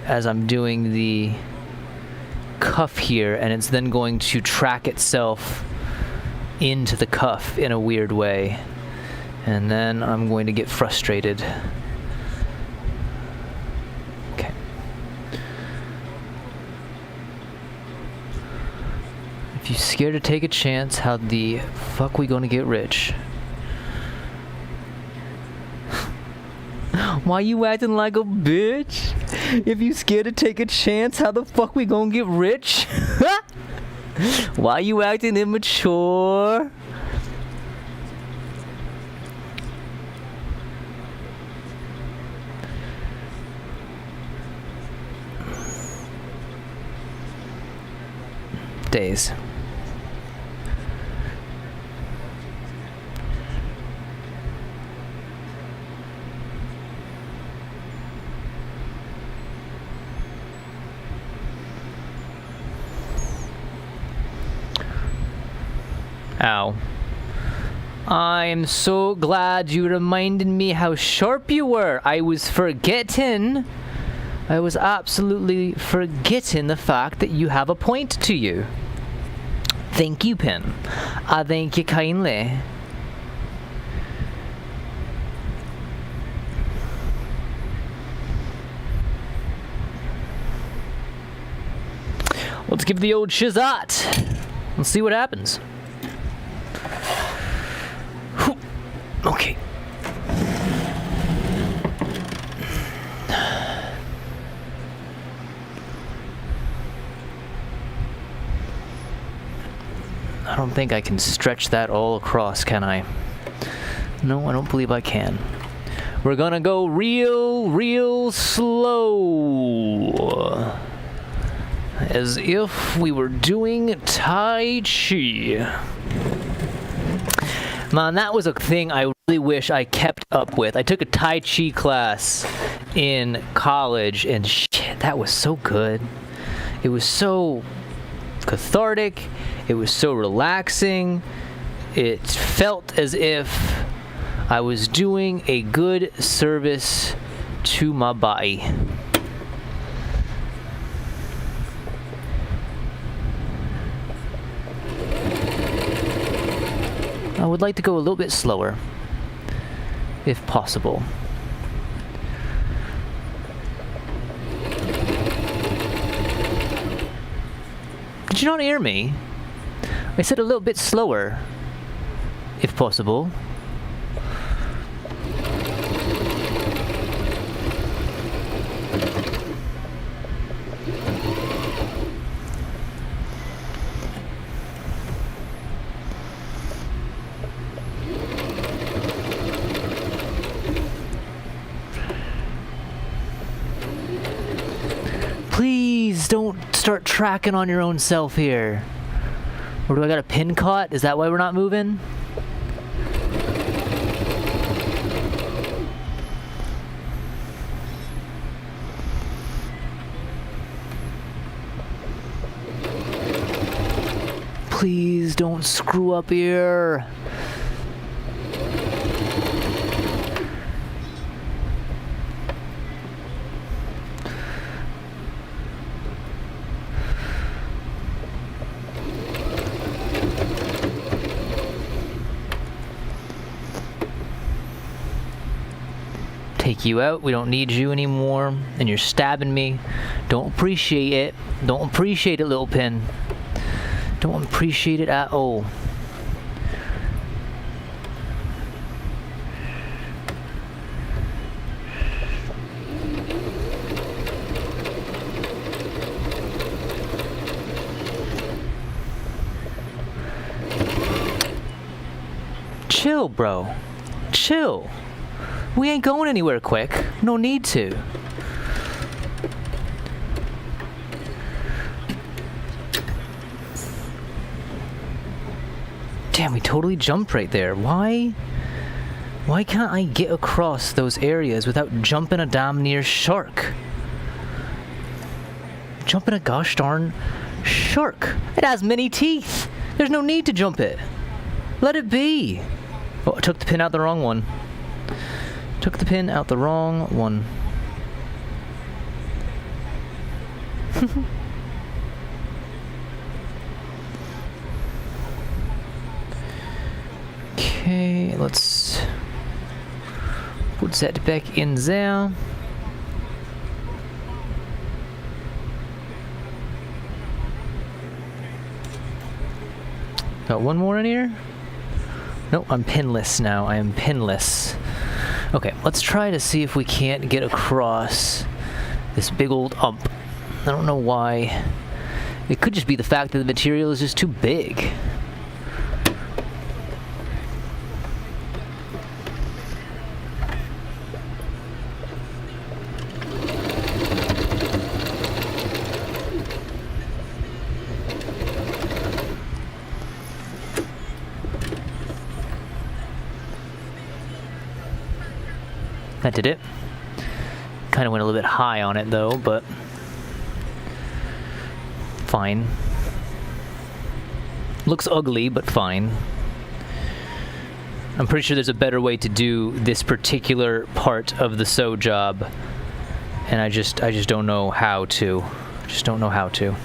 as I'm doing the cuff here, and it's then going to track itself into the cuff in a weird way. And then I'm going to get frustrated. Okay. If you're scared to take a chance, how the fuck we gonna get rich? Why you acting like a bitch? If you scared to take a chance, how the fuck we gonna get rich? Why you acting immature? Days. Ow. I am so glad you reminded me how sharp you were. I was forgetting. I was absolutely forgetting the fact that you have a point to you. Thank you, Pin. I thank you kindly. Let's give the old shizat. Let's see what happens. Whew. Okay. I don't think I can stretch that all across, can I? No, I don't believe I can. We're gonna go real slow. As if we were doing Tai Chi. Man, that was a thing I really wish I kept up with. I took a Tai Chi class in college, and shit, that was so good. It was so cathartic. It was so relaxing. It felt as if I was doing a good service to my body. I would like to go a little bit slower, if possible. Did you not hear me? I said a little bit slower, if possible. Please don't start tracking on your own self here. Or do I got a pin caught? Is that why we're not moving? Please don't screw up here. Take you out. We don't need you anymore. And you're stabbing me. Don't appreciate it. Don't appreciate it, little pin. Don't appreciate it at all. Chill, bro. Chill. We ain't going anywhere quick. No need to. Damn, we totally jumped right there. Why can't I get across those areas without jumping a damn near shark? Jumping a gosh darn shark. It has many teeth. There's no need to jump it. Let it be. Oh, I took the pin out the wrong one. Took the pin out the wrong one. Okay, let's put that back in there. Got one more in here? Nope, I'm pinless now. I am pinless. Okay, let's try to see if we can't get across this big old ump. I don't know why. It could just be the fact that the material is just too big. That did it. Kind of went a little bit high on it though, but fine. Looks ugly, but fine. I'm pretty sure there's a better way to do this particular part of the sew job, and I just don't know how to. Just don't know how to.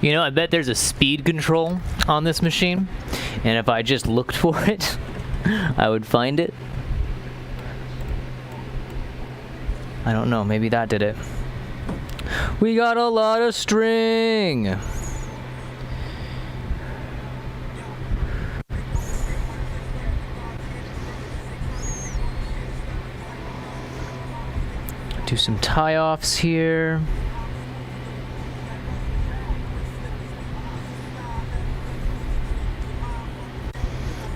You know, I bet there's a speed control on this machine, and if I just looked for it, I would find it. I don't know, maybe that did it. We got a lot of string! Do some tie-offs here.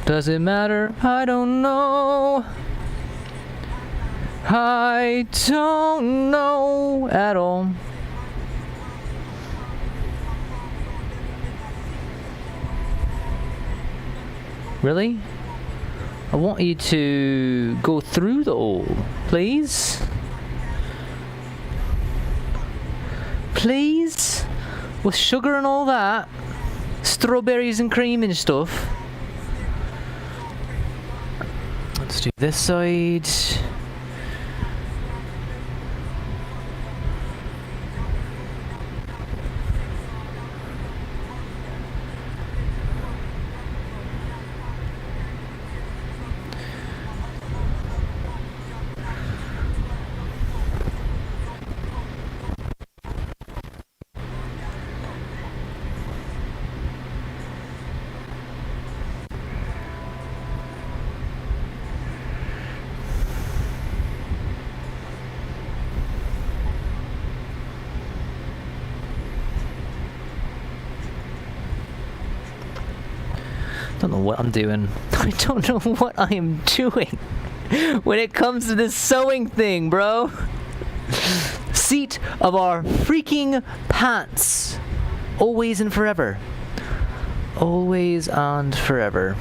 Does it matter? I don't know. I don't know at all. Really? I want you to go through the hole, please. Please? With sugar and all that? Strawberries and cream and stuff. Let's do this side. I don't know what I'm doing. I don't know what I am doing when it comes to this sewing thing, bro. Seat of our freaking pants. Always and forever. Always and forever.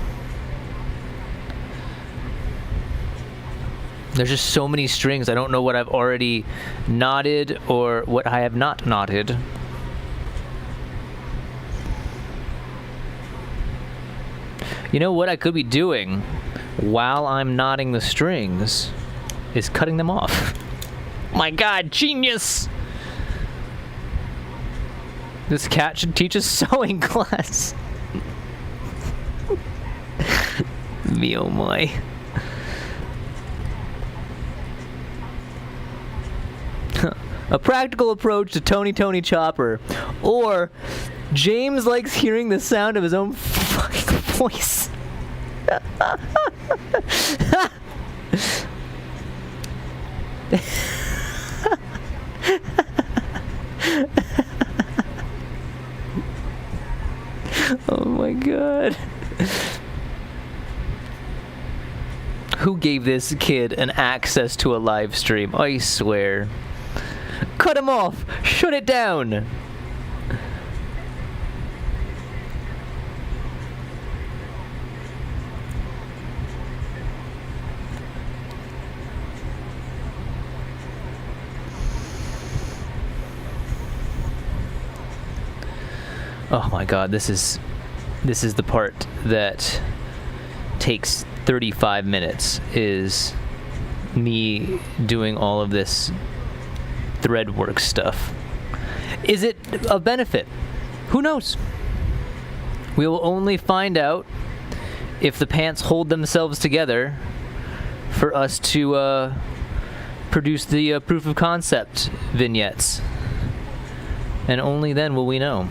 There's just so many strings. I don't know what I've already knotted or what I have not knotted. You know what I could be doing while I'm knotting the strings is cutting them off. My God, genius! This cat should teach a sewing class. Me oh my. A practical approach to Tony Chopper. Or James likes hearing the sound of his own fucking voice. Oh my God. Who gave this kid an access to a live stream? I swear. Cut him off! Shut it down! Oh my God, this is the part that takes 35 minutes, is me doing all of this thread work stuff. Is it a benefit? Who knows? We will only find out if the pants hold themselves together for us to produce the proof of concept vignettes. And only then will we know.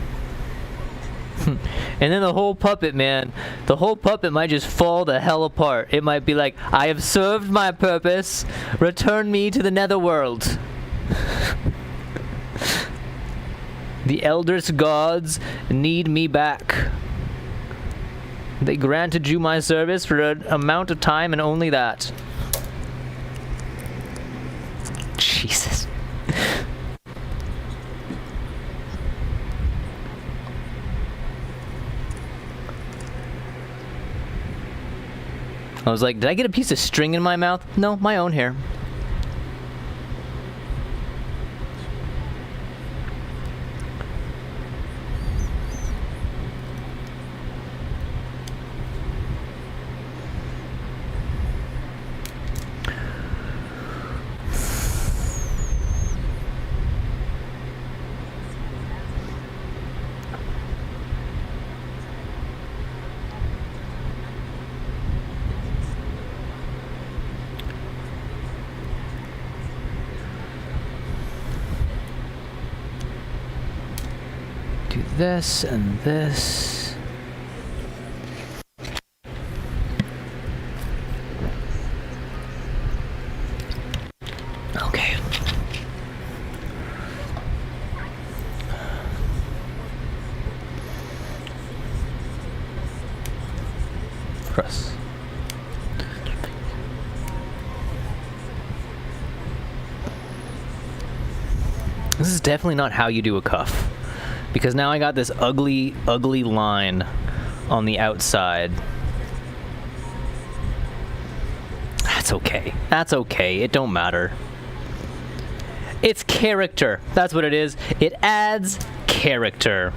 And then the whole puppet, man, the whole puppet might just fall the hell apart. It might be like, I have served my purpose, return me to the netherworld. The eldest gods need me back. They granted you my service for an amount of time and only that. Jesus. I was like, did I get a piece of string in my mouth? No, my own hair. this and this. Okay. Press. This is definitely not how you do a cuff, because now I got this ugly, ugly line on the outside. That's okay. That's okay. It don't matter. It's character. That's what it is. It adds character.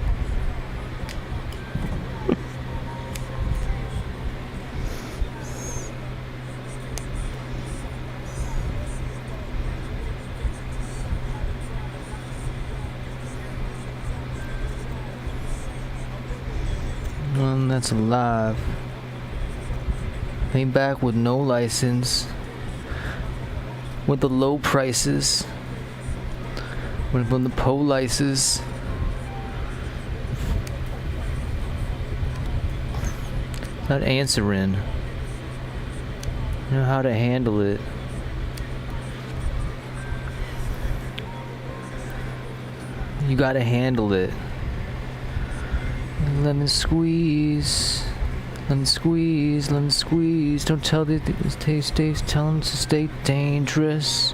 One that's alive. Came back with no license. With the low prices. Went from the polices. Not answering. You know how to handle it. You gotta handle it. Lemon squeeze. Lemon squeeze, lemon squeeze. Don't tell the taste, tell them to stay dangerous.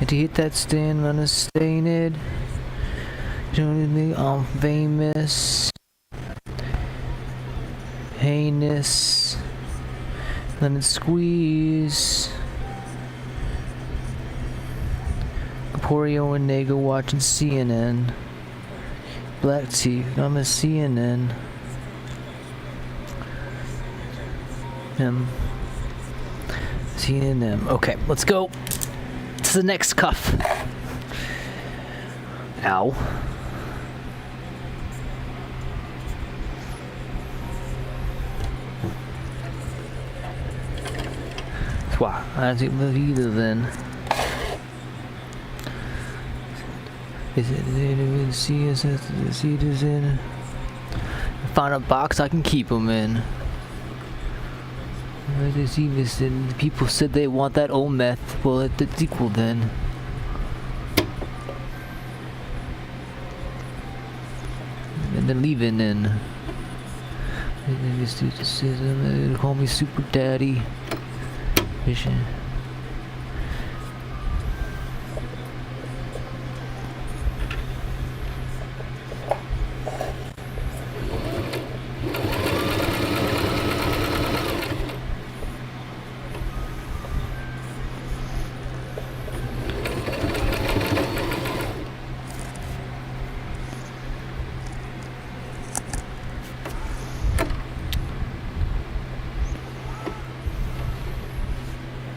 And to hit that stand, gonna stain it. Don't think I'm famous. Heinous. Lemon squeeze. Caporio and Nago watching CNN. Black tea, I'm a CNN. CNN. Okay, let's go to the next cuff. Ow. Wow, I don't believe either then. Is it see us see it is in? Find a box I can keep them in. People said they want that old meth. Well, it's equal then. And then leaving in. They call me Super Daddy. Vision.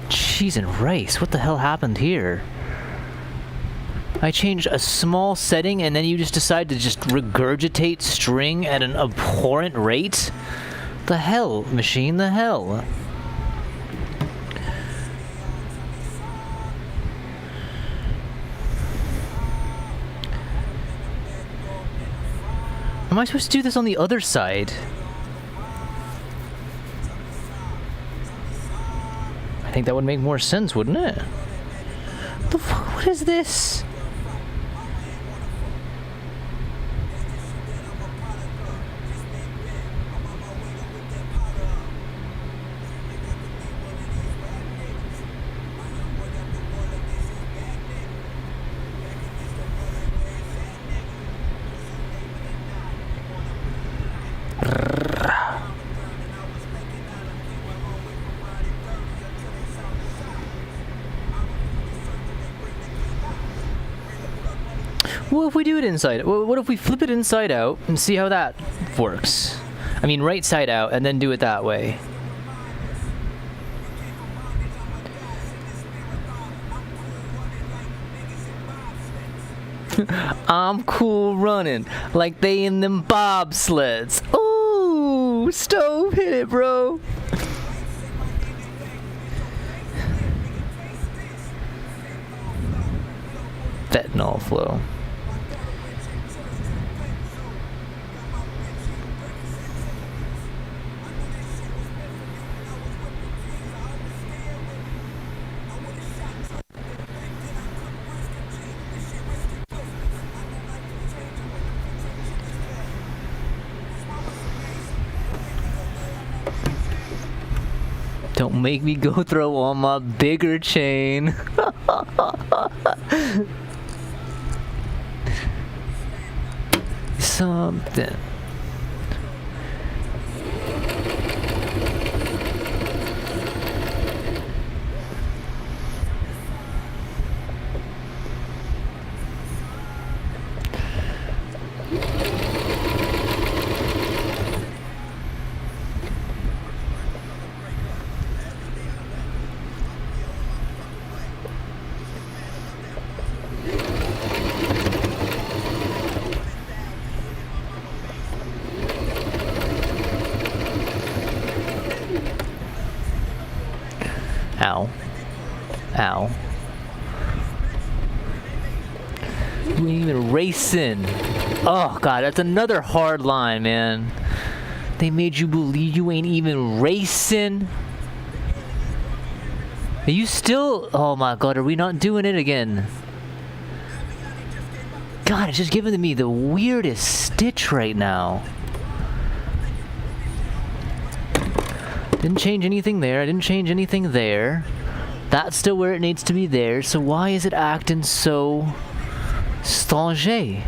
Cheese and rice. What the hell happened here? I changed a small setting and then you just decide to just regurgitate string at an abhorrent rate? The hell, machine, the hell? Am I supposed to do this on the other side? I think that would make more sense, wouldn't it? What the fuck? What is this? What if we do it inside? What if we flip it inside out and see how that works? I mean, right side out and then do it that way. I'm cool running like they in them bobsleds. Ooh, stove, hit it, bro. Fentanyl flow. Don't make me go throw on my bigger chain. Something. Ow. Ow. You ain't even racing. Oh, God, that's another hard line, man. They made you believe you ain't even racing. Are you still... Oh, my God, are we not doing it again? God, it's just giving me the weirdest stitch right now. Didn't change anything there. I didn't change anything there. That's still where it needs to be there. So why is it acting so strange?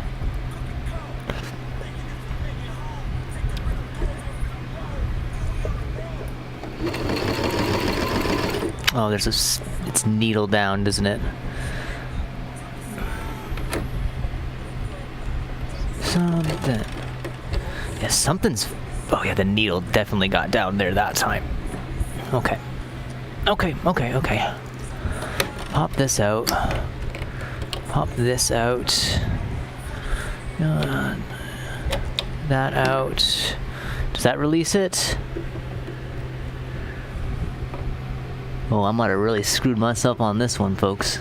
Oh, there's a... It's needle down, doesn't it? Something. Yeah, something's... Oh yeah, the needle definitely got down there that time. Okay. Okay. Pop this out. Pop this out. That out. Does that release it? Oh, I might have really screwed myself on this one, folks.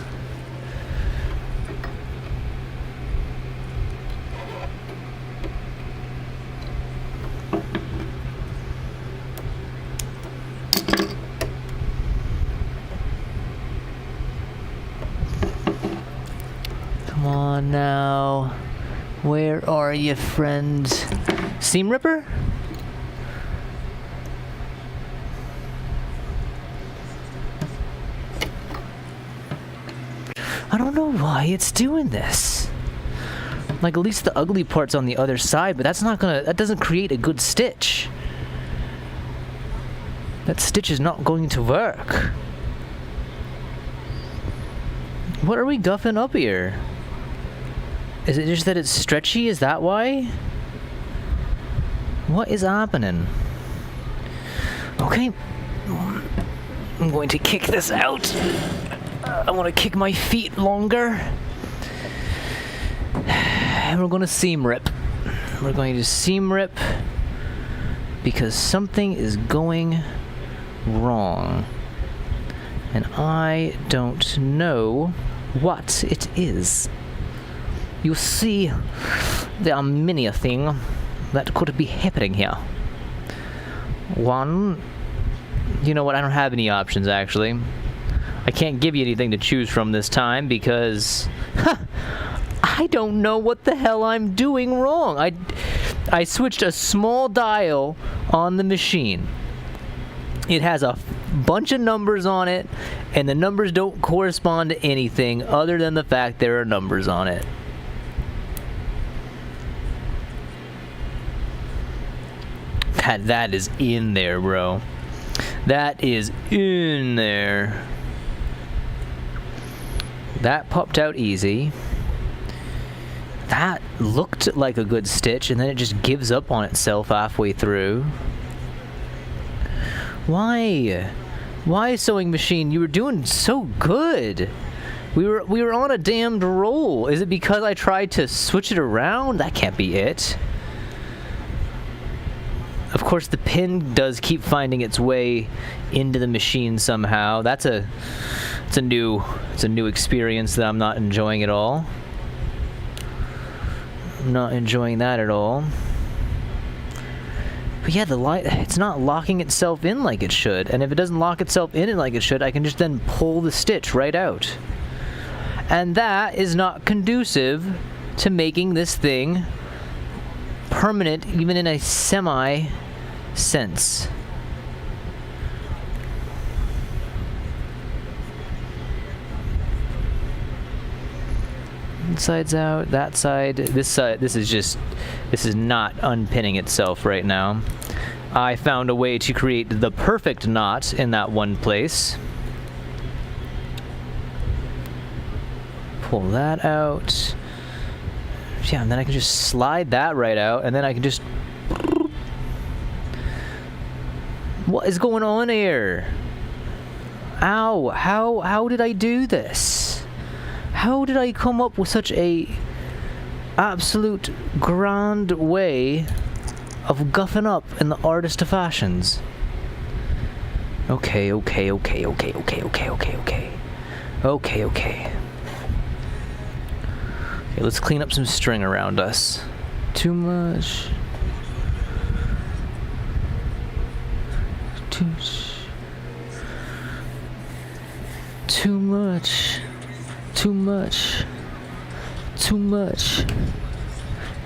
Come on now. Where are you, friend? Seam Ripper? I don't know why it's doing this. Like, at least the ugly part's on the other side, but that's not gonna... That doesn't create a good stitch. That stitch is not going to work. What are we guffing up here? Is it just that it's stretchy? Is that why? What is happening? Okay. I'm going to kick this out. I want to kick my feet longer. And we're going to seam rip. We're going to seam rip because something is going wrong. And I don't know what it is. You see, there are many a thing that could be happening here. One, you know what, I don't have any options actually. I can't give you anything to choose from this time because I don't know what the hell I'm doing wrong. I switched a small dial on the machine. It has a bunch of numbers on it, and the numbers don't correspond to anything other than the fact there are numbers on it. That is in there, bro. That is in there. That popped out easy. That looked like a good stitch, and then it just gives up on itself halfway through. Why? Why, sewing machine? You were doing so good. We were on a damned roll. Is it because I tried to switch it around? That can't be it. Of course, the pin does keep finding its way into the machine somehow. It's a new experience that I'm not enjoying at all. I'm not enjoying that at all. But yeah, the light, it's not locking itself in like it should. And if it doesn't lock itself in like it should, I can just then pull the stitch right out. And that is not conducive to making this thing permanent, even in a semi sense. side's out, that side, this side. This is not unpinning itself right now. I found a way to create the perfect knot in that one place. Pull that out. Yeah, and then I can just slide that right out, and then I can just... What is going on here? Ow, how did I do this? How did I come up with such a absolute grand way of guffing up in the artist of fashions? Okay. Okay, let's clean up some string around us. Too much. Too much. Too much. Too much. Too much.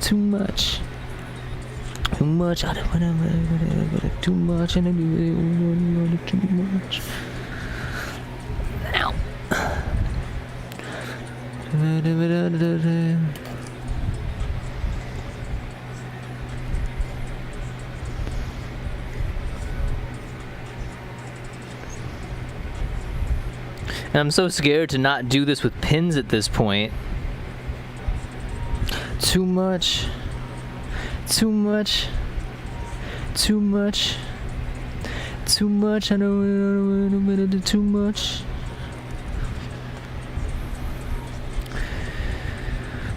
Too much. Too much. I don't want too much. And I do too much. Ow. And I'm so scared to not do this with pins at this point. Too much. Too much. Too much. Too much. I don't want to do too much.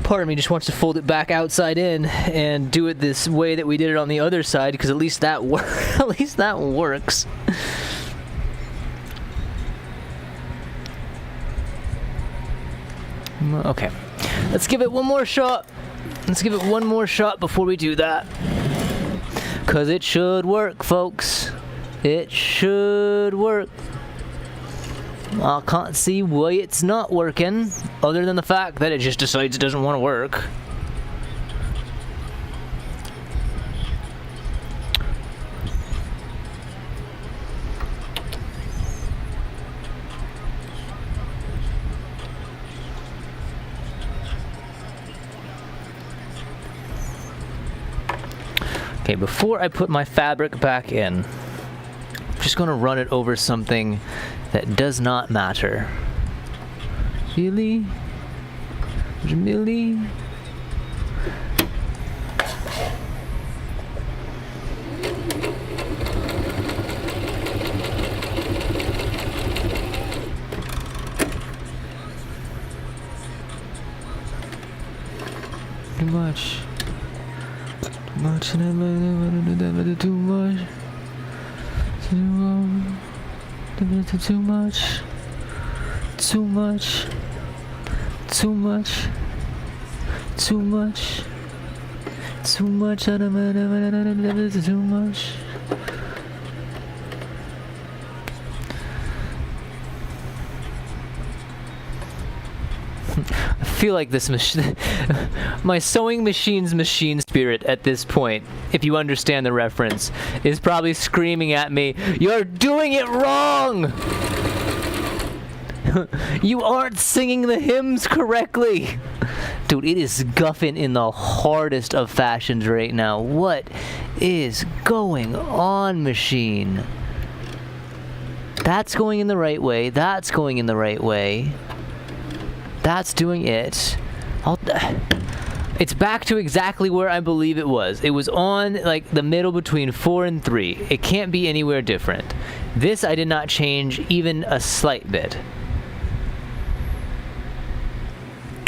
Part of me just wants to fold it back outside in and do it this way that we did it on the other side, because at least that works. Okay, let's give it one more shot. Let's give it one more shot before we do that, because it should work, folks. It should work. I can't see why it's not working, other than the fact that it just decides it doesn't want to work. Okay, before I put my fabric back in, I'm just going to run it over something that does not matter. Really? Really? Too much. Too much, and I'm too much. Too much. Too much. Too much. Too much. Too much. Too much. I feel like this machine, my sewing machine's machine spirit at this point, if you understand the reference, is probably screaming at me, "You're doing it wrong! You aren't singing the hymns correctly!" Dude, it is guffing in the hardest of fashions right now. What is going on, machine? That's going in the right way. That's going in the right way. That's doing it. It's back to exactly where I believe it was. It was on like the middle between 4 and 3. It can't be anywhere different. This I did not change even a slight bit.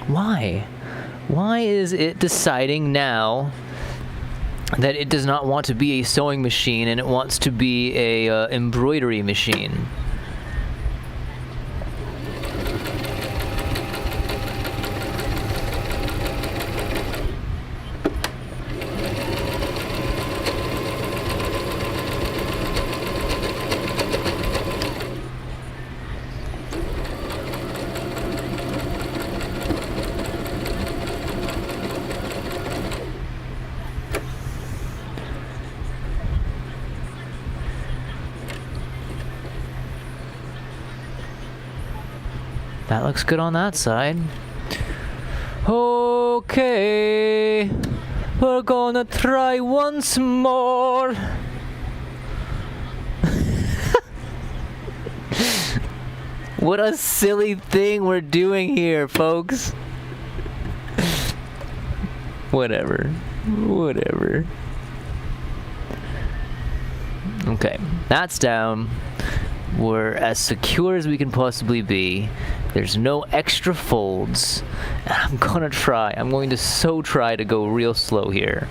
Why? Why is it deciding now that it does not want to be a sewing machine and it wants to be a embroidery machine? That looks good on that side. Okay, we're gonna try once more. What a silly thing we're doing here, folks. Whatever. Okay, that's down. We're as secure as we can possibly be. There's no extra folds. And I'm going to try to go real slow here.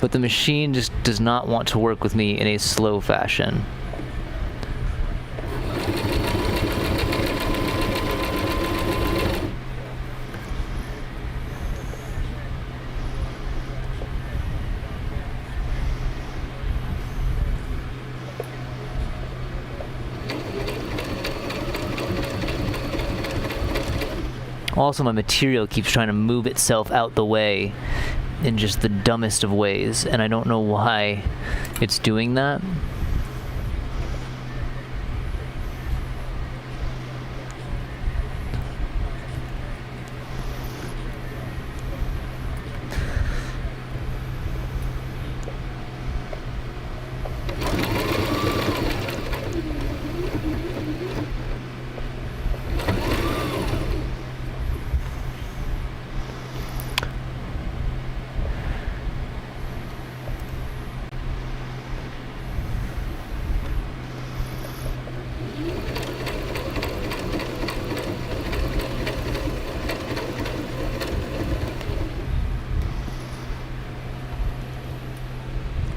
But the machine just does not want to work with me in a slow fashion. Also, my material keeps trying to move itself out the way in just the dumbest of ways, and I don't know why it's doing that.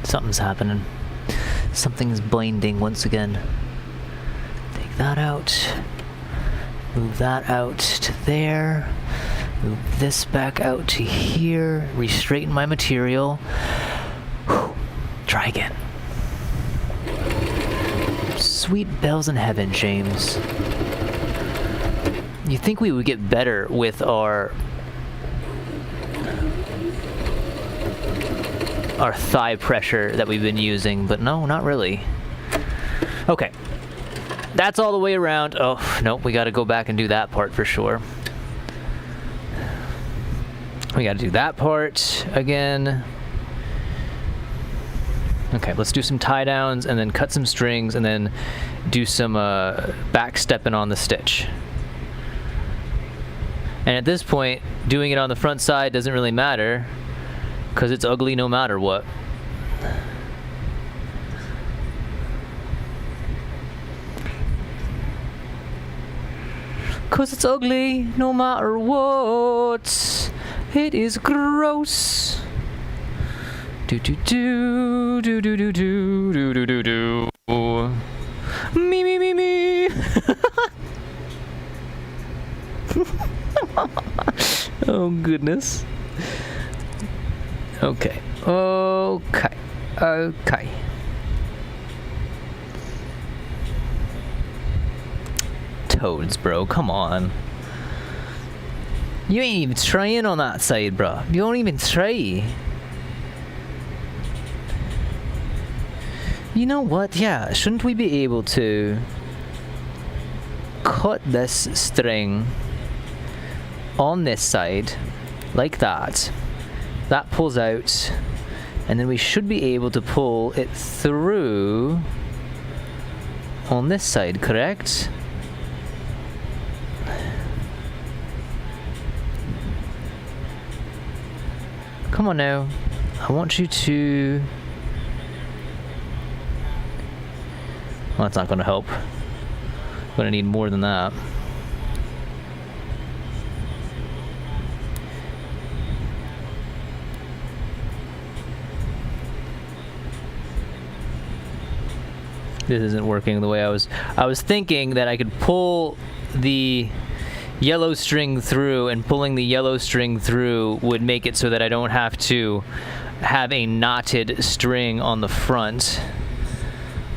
Something's happening. Something's blinding once again. Take that out. Move that out to there. Move this back out to here. Re-straighten my material. Whew. Try again. Sweet bells in heaven, James. You'd think we would get better with our thigh pressure that we've been using, but no, not really. Okay. That's all the way around. Oh, nope, we gotta go back and do that part for sure. We gotta do that part again. Okay, let's do some tie downs and then cut some strings and then do some back stepping on the stitch. And at this point, doing it on the front side doesn't really matter, because it's ugly no matter what. Cause it's ugly no matter what. It is gross. Do do do do do do do do do do do. Me me me me. Oh goodness. Okay. Toads, bro, come on. You ain't even trying on that side, bro. You don't even try. You know what? Yeah, shouldn't we be able to cut this string on this side like that? That pulls out, and then we should be able to pull it through on this side, correct? Come on now. I want you to... Well, that's not going to help. I'm going to need more than that. This isn't working the way I was thinking that I could pull the yellow string through, and pulling the yellow string through would make it so that I don't have to have a knotted string on the front.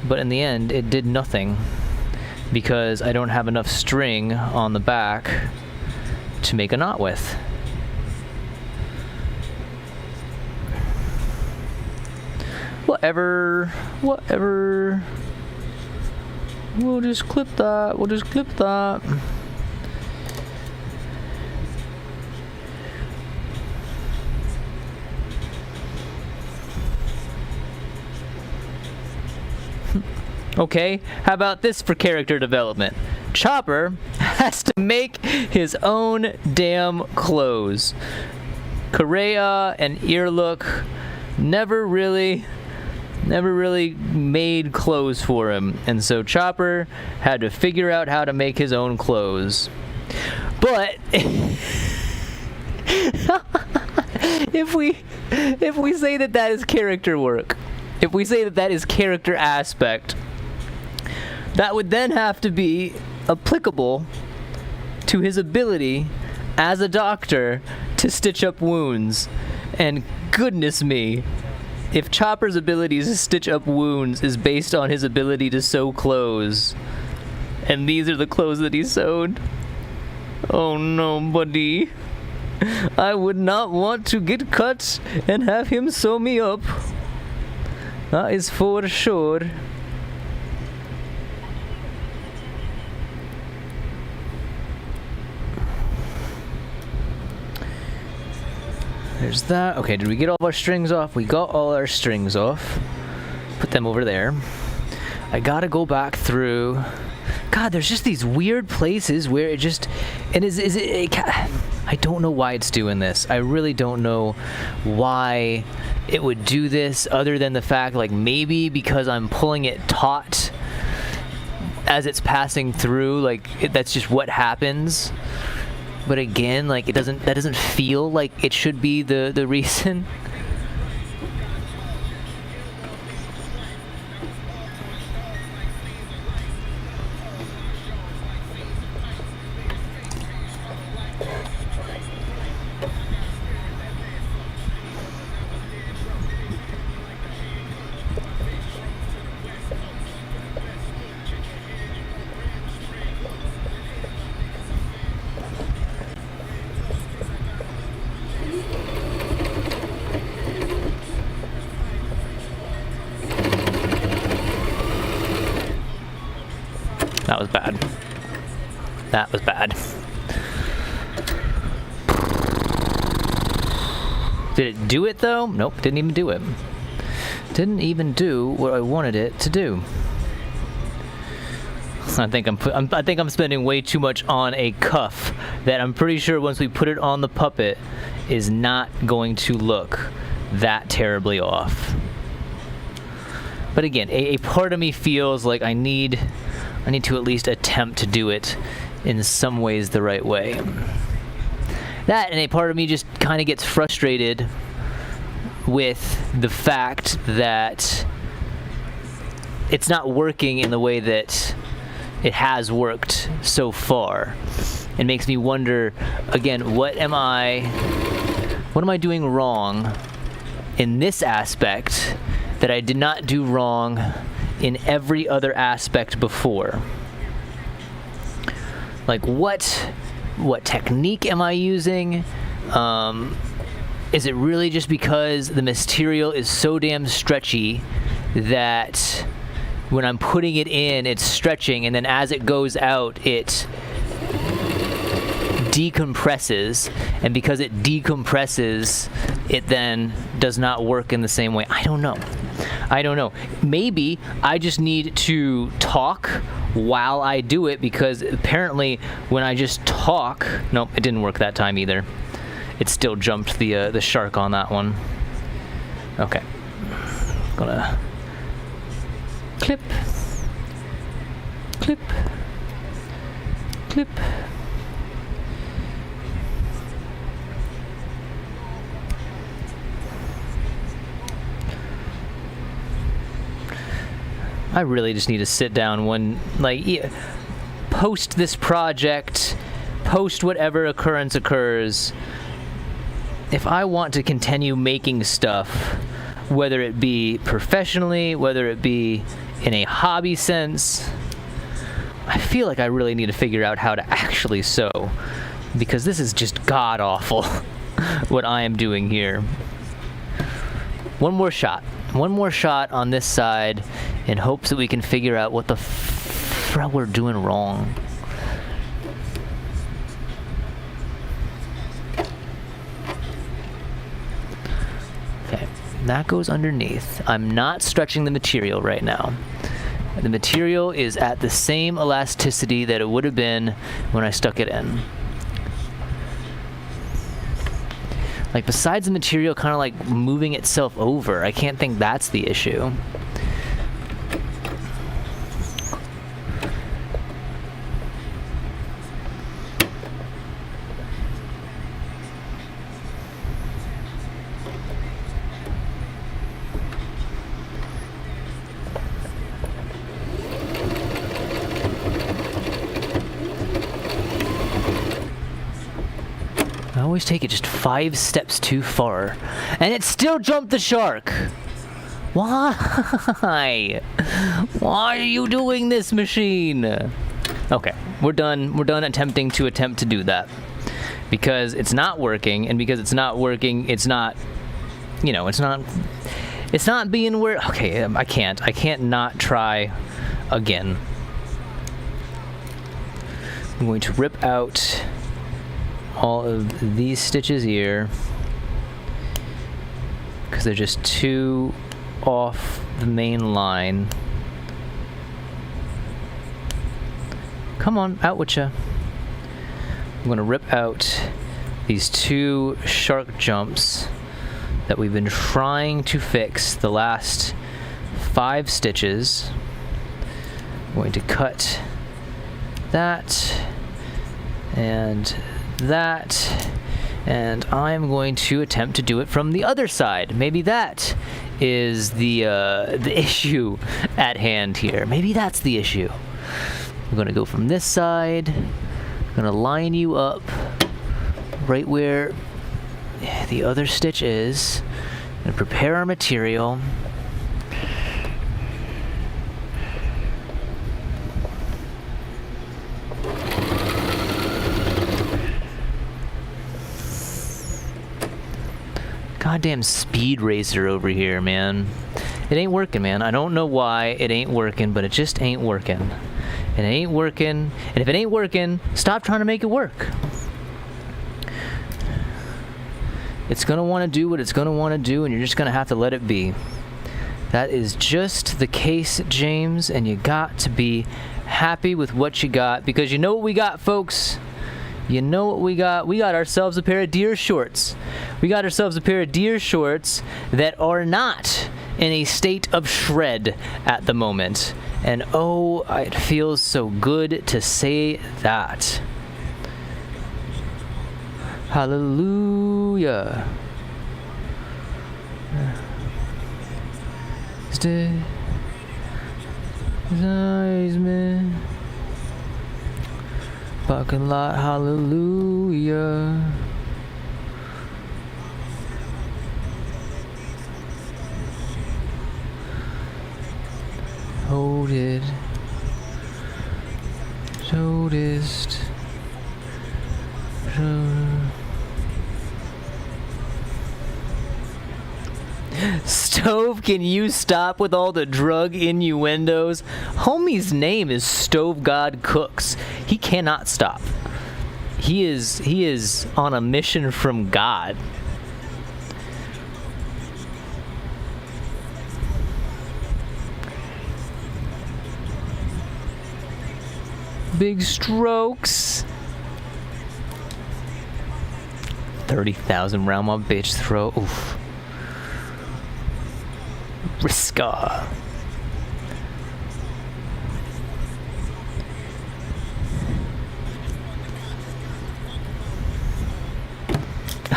But in the end, it did nothing, because I don't have enough string on the back to make a knot with. Whatever. We'll just clip that. Okay, how about this for character development? Chopper has to make his own damn clothes. Correa and Earlook never really made clothes for him, and so Chopper had to figure out how to make his own clothes. But if we say that that is character work, if we say that that is character aspect, that would then have to be applicable to his ability as a doctor to stitch up wounds. And goodness me, if Chopper's ability to stitch up wounds is based on his ability to sew clothes, and these are the clothes that he sewed, oh no, buddy. I would not want to get cut and have him sew me up. That is for sure. There's that. Okay, did we get all our strings off? We got all our strings off. Put them over there. I gotta go back through. God, there's just these weird places where it just... And I don't know why it's doing this. I really don't know why it would do this, other than the fact, like, maybe because I'm pulling it taut as it's passing through. Like, that's just what happens. But again, like, that doesn't feel like it should be the reason. That was bad. That was bad. Did it do it though? Nope, didn't even do it. Didn't even do what I wanted it to do. I think I'm spending way too much on a cuff that I'm pretty sure once we put it on the puppet is not going to look that terribly off. But again, a part of me feels like I need to at least attempt to do it in some ways the right way. That, and a part of me just kind of gets frustrated with the fact that it's not working in the way that it has worked so far. It makes me wonder, again, what am I doing wrong in this aspect that I did not do wrong in every other aspect before? Like, what technique am I using? Is it really just because the material is so damn stretchy that when I'm putting it in, it's stretching, and then as it goes out, it decompresses, and because it decompresses, it then does not work in the same way? I don't know. Maybe I just need to talk while I do it, because apparently when I just talk... Nope, it didn't work that time either. It still jumped the shark on that one. Okay. Gonna... clip. Clip. Clip. I really just need to sit down post this project, post whatever occurrence occurs. If I want to continue making stuff, whether it be professionally, whether it be in a hobby sense, I feel like I really need to figure out how to actually sew, because this is just god-awful what I am doing here. One more shot on this side in hopes that we can figure out what the f*** we're doing wrong. Okay, that goes underneath. I'm not stretching the material right now. The material is at the same elasticity that it would have been when I stuck it in. Like, besides the material kind of like moving itself over, I can't think that's the issue. I always take it just 5 steps too far, and it still jumped the shark. Why? Why are you doing this, machine? Okay, we're done. We're done attempting to do that, because it's not working, and because it's not working, it's not, you know, it's not being where. Okay, I can't not try again. I'm going to rip out all of these stitches here because they're just too off the main line. Come on, out with ya. I'm gonna rip out these 2 shark jumps that we've been trying to fix the last 5 stitches. I'm going to cut that and that, and I'm going to attempt to do it from the other side. Maybe that is the issue at hand here. Maybe that's the issue. I'm gonna go from this side. I'm gonna line you up right where the other stitch is, and prepare our material. Goddamn speed racer over here, man. It ain't working, man. I don't know why it ain't working, but it just ain't working. It ain't working, and if it ain't working, stop trying to make it work. It's gonna want to do what it's gonna want to do, and you're just gonna have to let it be. That is just the case, James, and you got to be happy with what you got, because you know what we got, folks? You know what we got? We got ourselves a pair of deer shorts. We got ourselves a pair of deer shorts that are not in a state of shred at the moment. And oh, it feels so good to say that. Hallelujah. Stay. Man. Parking lot, hallelujah. Hold it. Noticed. Stove, can you stop with all the drug innuendos? Homie's name is Stove God Cooks. He cannot stop. He is on a mission from God. Big strokes. 30,000 round my bitch throw. Oof. Riska.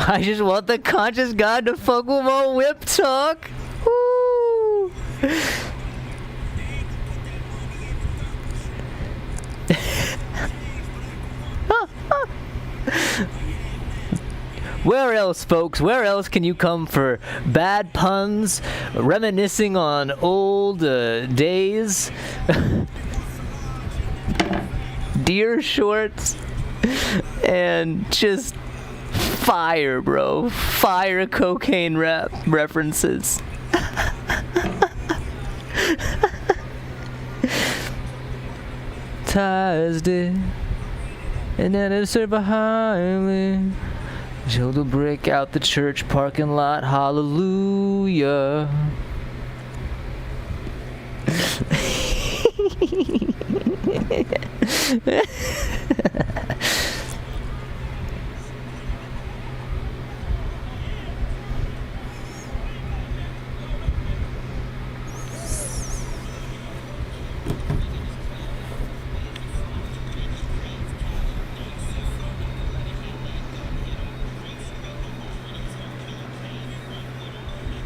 I just want the conscious God to fuck with my whip talk. Woo. Where else, folks? Where else can you come for bad puns, reminiscing on old days, deer shorts, and just fire, bro. Fire cocaine references. Ties did, and then it served behind me. She'll break out the church parking lot, hallelujah.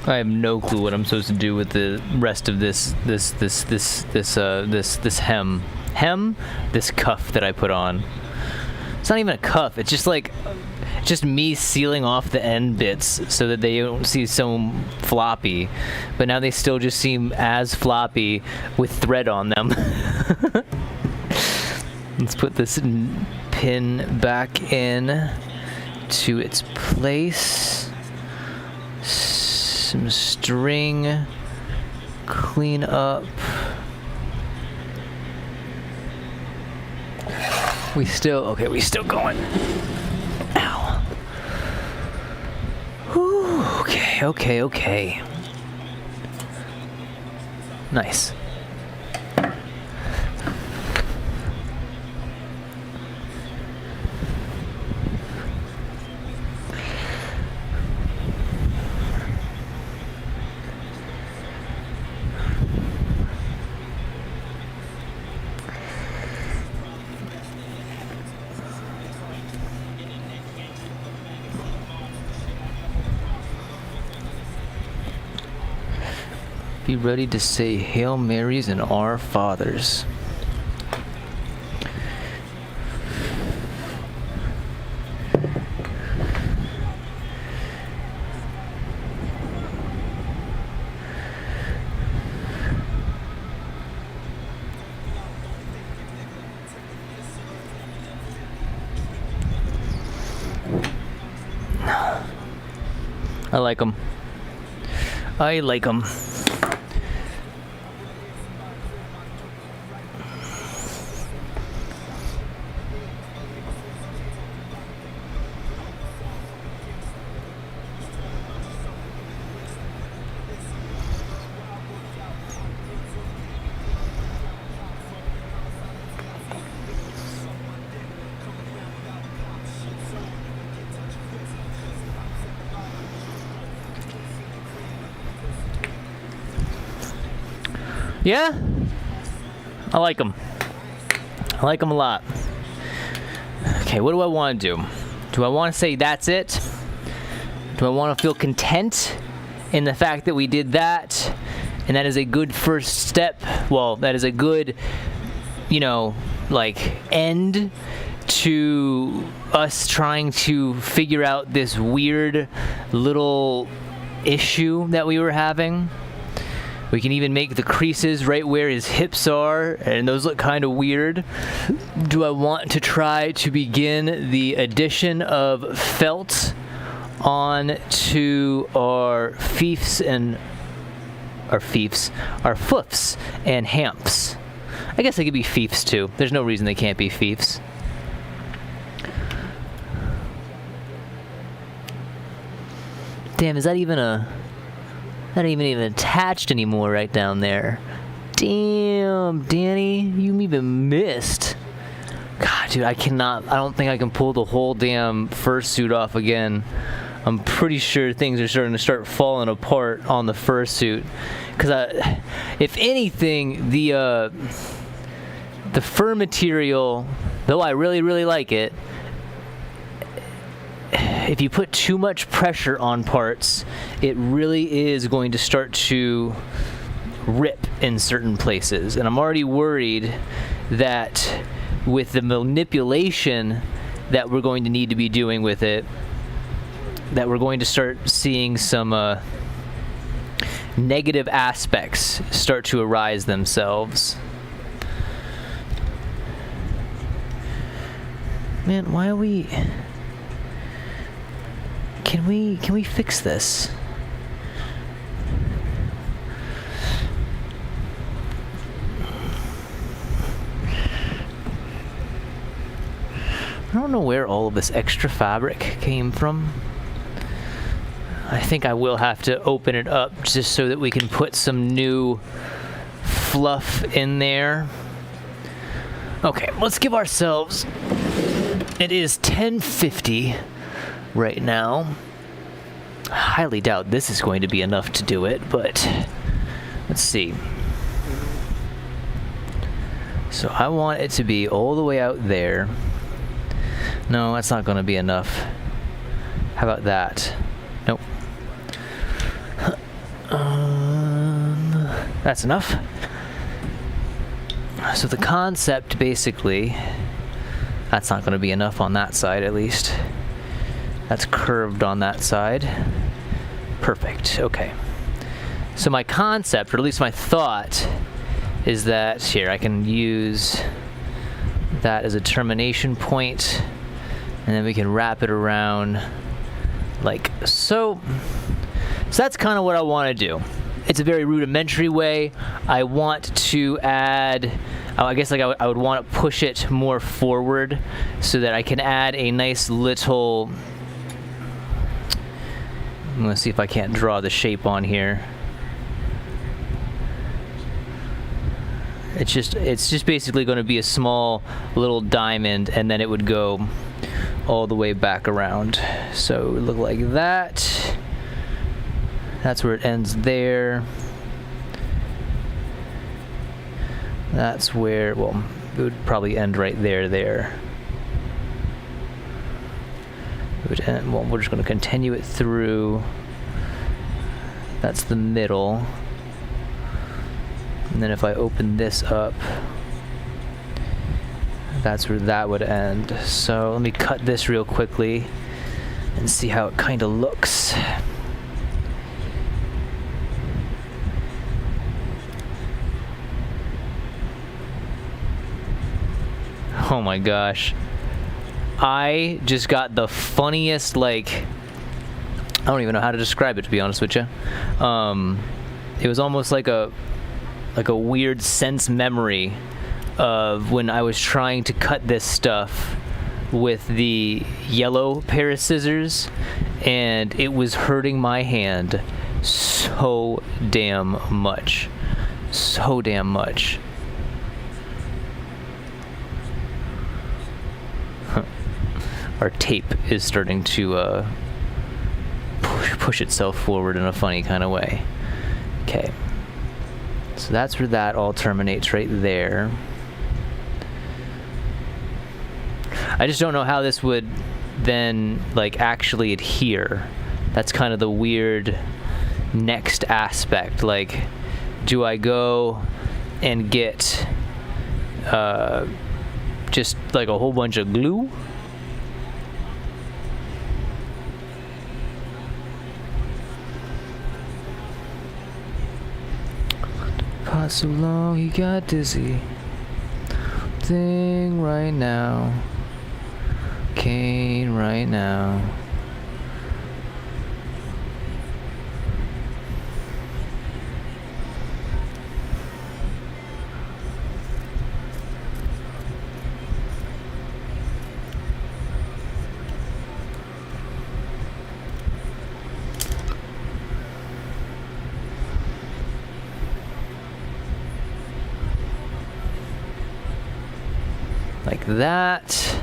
I have no clue what I'm supposed to do with the rest of this hem. This cuff that I put on. It's not even a cuff. It's just like, just me sealing off the end bits so that they don't see so floppy. But now they still just seem as floppy with thread on them. Let's put this pin back in to its place. Some string, clean up. We still going. Ow. Whew, okay. Nice. Be ready to say Hail Marys and Our Fathers. I like them. I like them. Yeah, I like them. I like them a lot. Okay, what do I want to do? Do I want to say that's it? Do I want to feel content in the fact that we did that? And that is a good first step. Well, that is a good, end to us trying to figure out this weird little issue that we were having. We can even make the creases right where his hips are, and those look kind of weird. Do I want to try to begin the addition of felt on to our fiefs and our foofs and hamps? I guess they could be fiefs too. There's no reason they can't be fiefs. Damn, is that even not even attached anymore right down there? Damn, Danny, you even missed. God, dude, I don't think I can pull the whole damn fursuit off again. I'm pretty sure things are starting to falling apart on the fursuit. Because if anything, the fur material, though I really, really like it, if you put too much pressure on parts, it really is going to start to rip in certain places. And I'm already worried that with the manipulation that we're going to need to be doing with it, that we're going to start seeing some negative aspects start to arise themselves. Man, why are we... Can we fix this? I don't know where all of this extra fabric came from. I think I will have to open it up just so that we can put some new fluff in there. Okay, let's give ourselves... It is 10:50 right now. I highly doubt this is going to be enough to do it, but let's see. So I want it to be all the way out there. No, that's not going to be enough. How about that? Nope. That's enough. So the concept basically, that's not going to be enough on that side at least. That's curved on that side. Perfect. Okay. So my concept, or at least my thought, is that here I can use that as a termination point, and then we can wrap it around like so. So that's kind of what I want to do. It's a very rudimentary way. I want to add, I guess like I would want to push it more forward so that I can add a nice little, I'm going to see if I can't draw the shape on here. It's just basically going to be a small little diamond, and then it would go all the way back around. So it would look like that. That's where it ends there. That's where, well, it would probably end right there. It would end, well, we're just going to continue it through. That's the middle. And then if I open this up, that's where that would end. So let me cut this real quickly and see how it kind of looks. Oh my gosh. I just got the funniest, like, I don't even know how to describe it, to be honest with you. It was almost like a weird sense memory of when I was trying to cut this stuff with the yellow pair of scissors, and it was hurting my hand so damn much. So damn much. Our tape is starting to push itself forward in a funny kind of way. Okay. So that's where that all terminates right there. I just don't know how this would then like actually adhere. That's kind of the weird next aspect. Like, do I go and get just like a whole bunch of glue? Pot so long he got dizzy. Thing right now. Cane right now. Like that.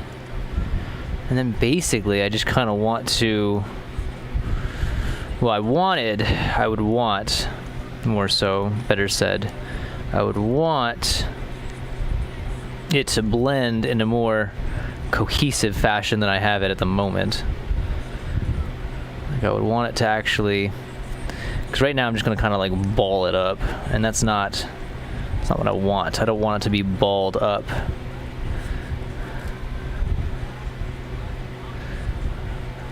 And then basically I just kind of want to, well, I would want, more so, better said, I would want it to blend in a more cohesive fashion than I have it at the moment. Like I would want it to actually, because right now I'm just going to kind of like ball it up, and that's not what I want. I don't want it to be balled up.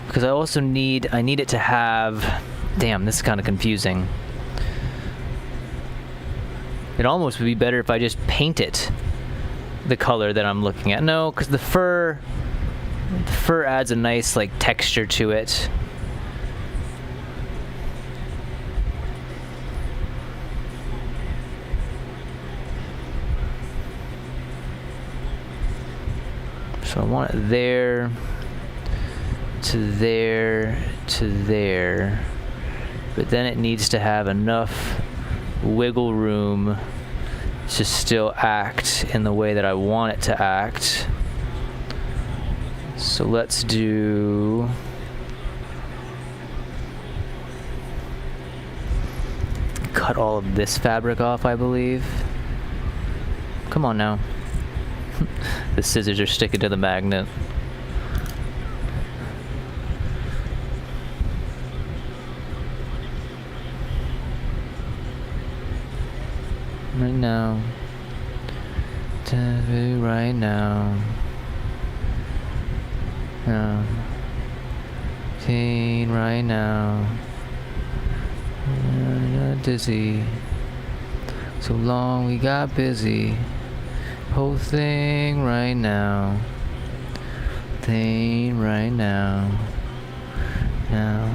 Because I also need it to have, damn, this is kind of confusing. It almost would be better if I just paint it the color that I'm looking at. No, because the fur adds a nice like texture to it. So I want it there, to there, to there, but then it needs to have enough wiggle room to still act in the way that I want it to act. So let's do... cut all of this fabric off, I believe. Come on now. The scissors are sticking to the magnet. Right now. Right now. Teen right now. Dizzy. So long we got busy. Whole thing right now. Thing right now. Now.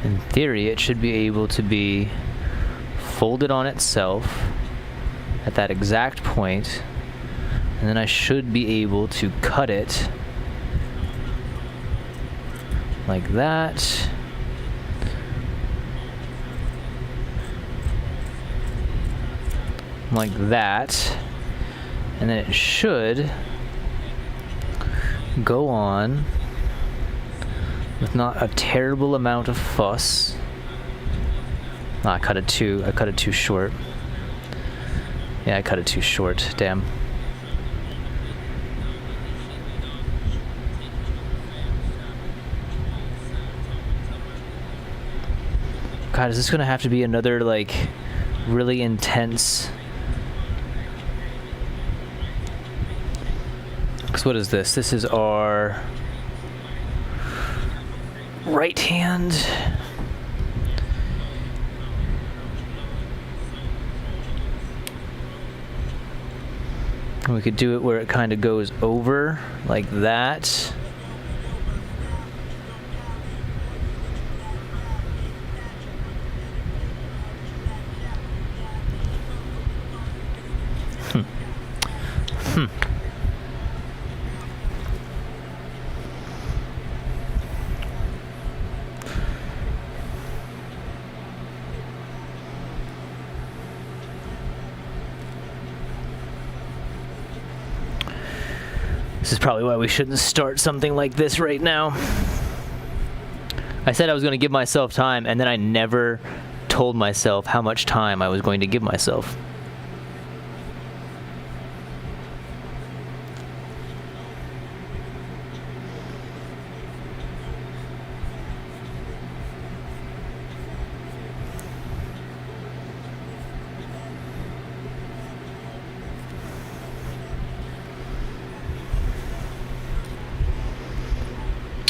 In theory, it should be able to be folded on itself at that exact point, and then I should be able to cut it like that. Like that, and then it should go on with not a terrible amount of fuss. Oh, I cut it too short. Yeah, I cut it too short. Damn. God, is this gonna have to be another like really intense? Because what is this? This is our right hand. We could do it where it kind of goes over like that. This is probably why we shouldn't start something like this right now. I said I was going to give myself time, and then I never told myself how much time I was going to give myself.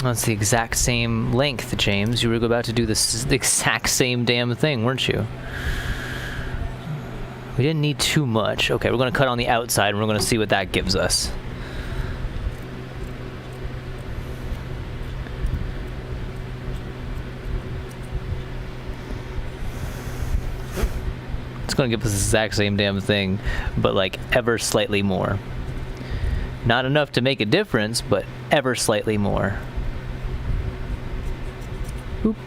That's the exact same length, James. You were about to do the exact same damn thing, weren't you? We didn't need too much. Okay, we're going to cut on the outside, and we're going to see what that gives us. It's going to give us the exact same damn thing, but like ever slightly more. Not enough to make a difference, but ever slightly more. Oop.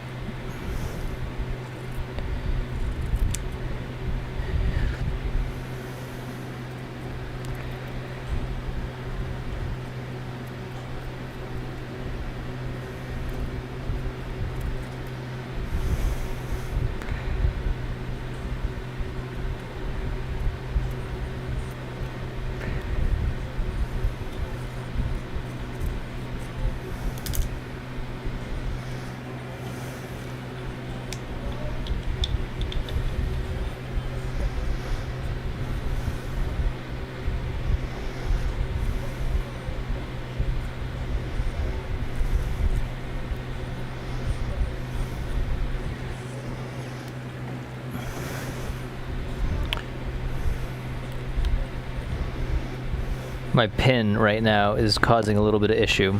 my pin right now is causing a little bit of issue.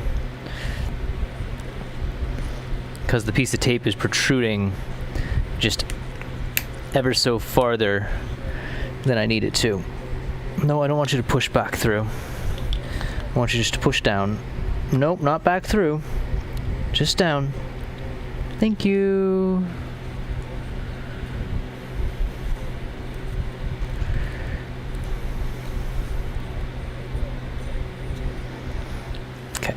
Because the piece of tape is protruding just ever so farther than I need it to. No, I don't want you to push back through. I want you just to push down. Nope, not back through. Just down. Thank you. Okay.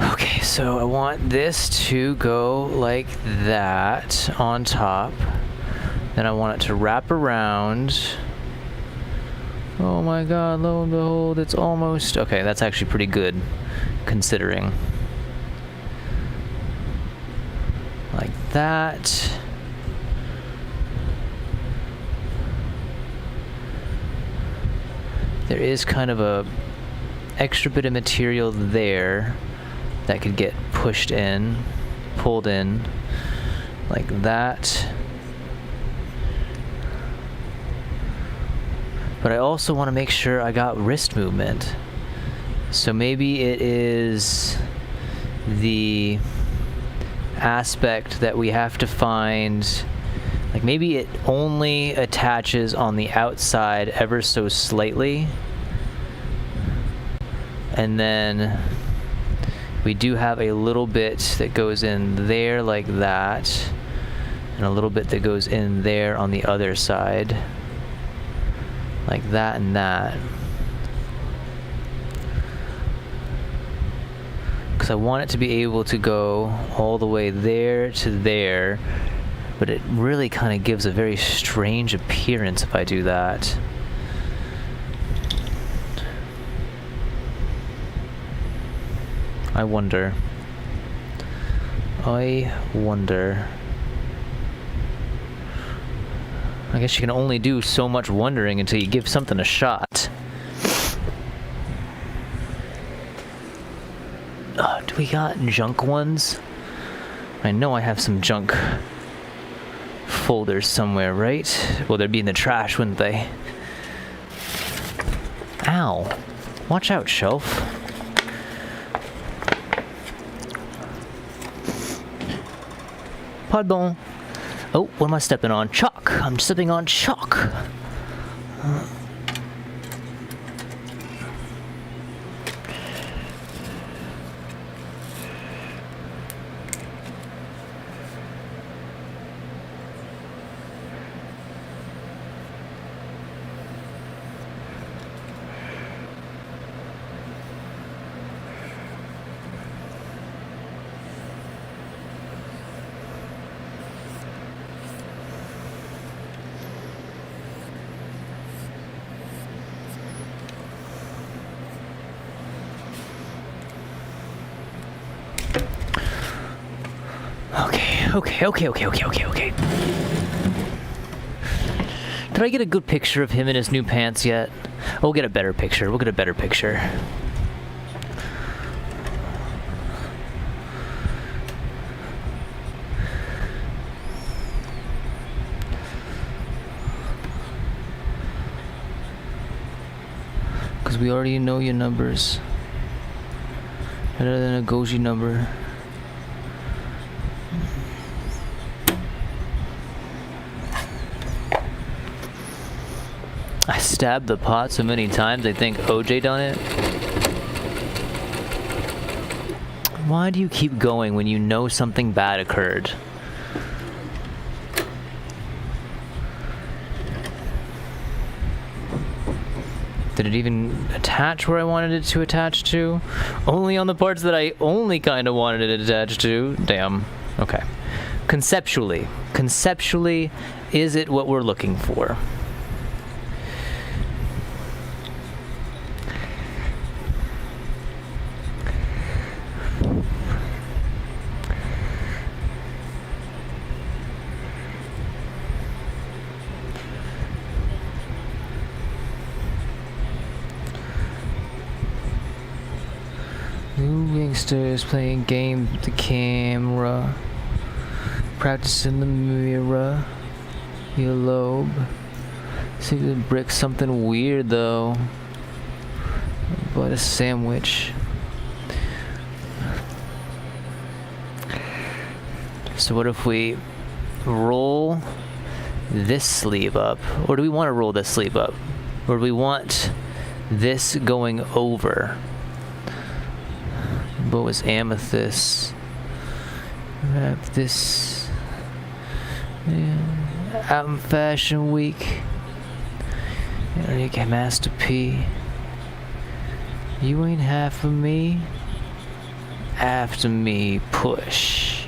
Okay, so I want this to go like that on top. Then I want it to wrap around. Oh my god, lo and behold, it's almost... Okay, that's actually pretty good, considering. Like that. There is kind of a extra bit of material there that could get pushed in, pulled in, like that. But I also want to make sure I got wrist movement. So maybe it is the aspect that we have to find, like maybe it only attaches on the outside ever so slightly. And then we do have a little bit that goes in there like that, and a little bit that goes in there on the other side. Like that and that. Because I want it to be able to go all the way there to there, but it really kind of gives a very strange appearance if I do that. I wonder. I guess you can only do so much wondering until you give something a shot. Do we got junk ones? I know I have some junk folders somewhere, right? Well, they'd be in the trash, wouldn't they? Ow. Watch out, shelf. Pardon. Oh, what am I stepping on? Chalk. I'm stepping on chalk. Okay. Did I get a good picture of him in his new pants yet? We'll get a better picture. Because we already know your numbers. Better than a Goji number. I stabbed the pot so many times I think OJ done it. Why do you keep going when you know something bad occurred? Did it even attach where I wanted it to attach to? Only on the parts that I only kind of wanted it to attach to? Damn. Okay. Conceptually, is it what we're looking for? Youngsters playing game with the camera, practicing the mirror, earlobe, See if we can brick something weird though. But a sandwich. So what if we roll this sleeve up? Or do we want to roll this sleeve up? Or do we want this going over? What was amethyst? Wrap this. Yeah. Out in Fashion Week. Enrique Master P. You ain't half of me. After me, push.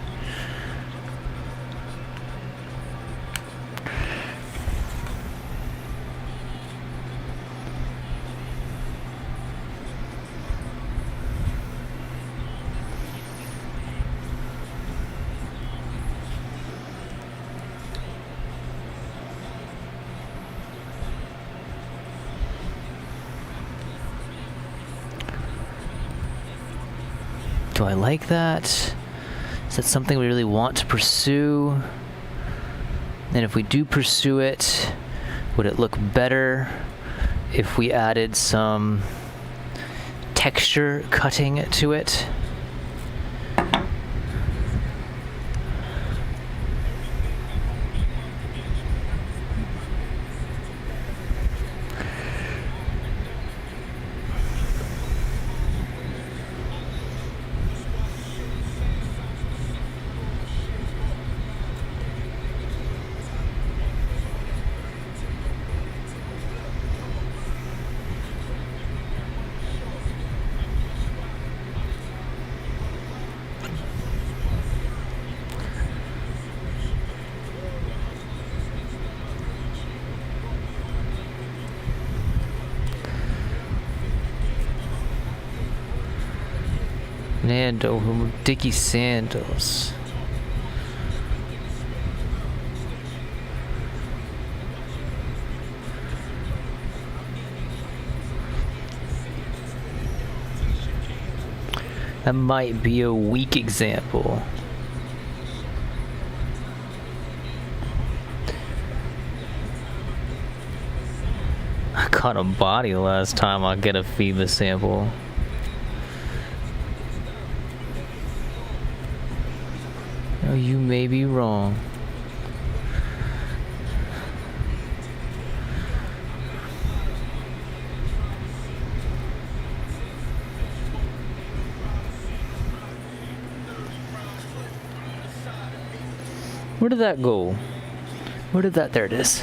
Do I like that? Is that something we really want to pursue? And if we do pursue it, would it look better if we added some texture cutting to it? Nando, Dicky sandals. That might be a weak example. I caught a body last time I get a FIBA sample. Oh, you may be wrong. Where did that go? Where did that? There it is.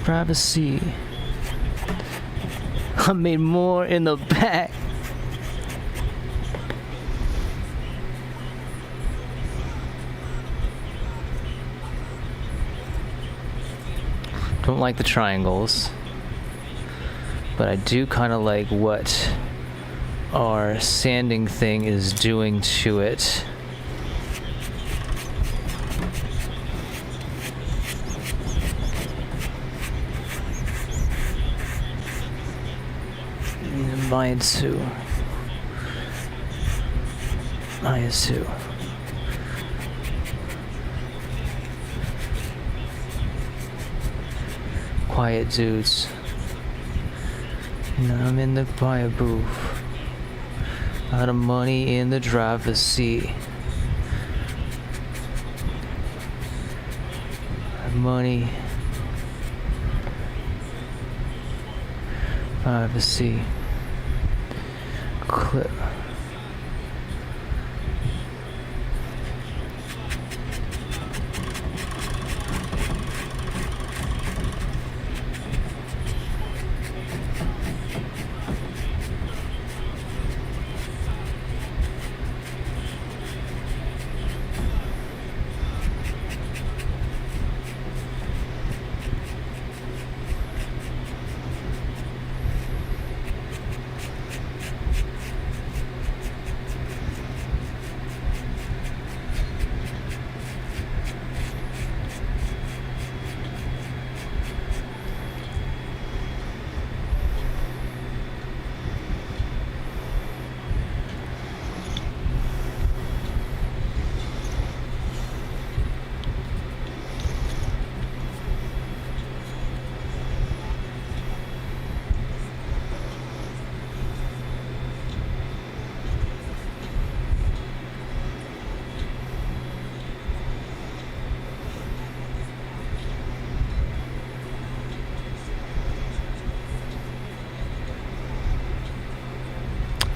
Privacy. I made more in the back. Don't like the triangles, but I do kind of like what our sanding thing is doing to it. Mine too. Mine too. Quiet dudes. And I'm in the quiet booth. Lot of money in the driver's seat. Money. Driver's seat. Clip.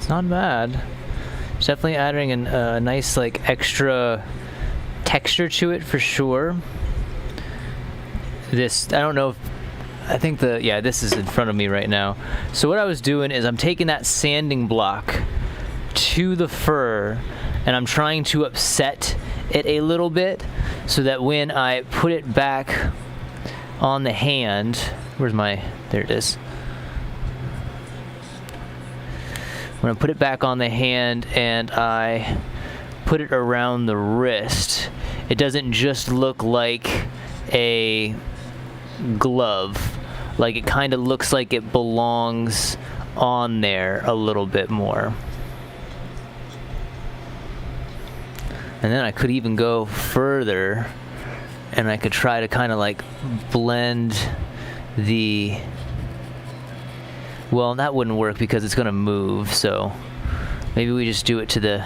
It's not bad. It's definitely adding a nice like extra texture to it for sure. This, I don't know if, I think this is in front of me right now. So what I was doing is I'm taking that sanding block to the fur and I'm trying to upset it a little bit so that when I put it back on the hand, there it is. When I put it back on the hand and I put it around the wrist, it doesn't just look like a glove. Like it kind of looks like it belongs on there a little bit more. And then I could even go further and I could try to kind of like blend the, well, that wouldn't work because it's going to move, so maybe we just do it to the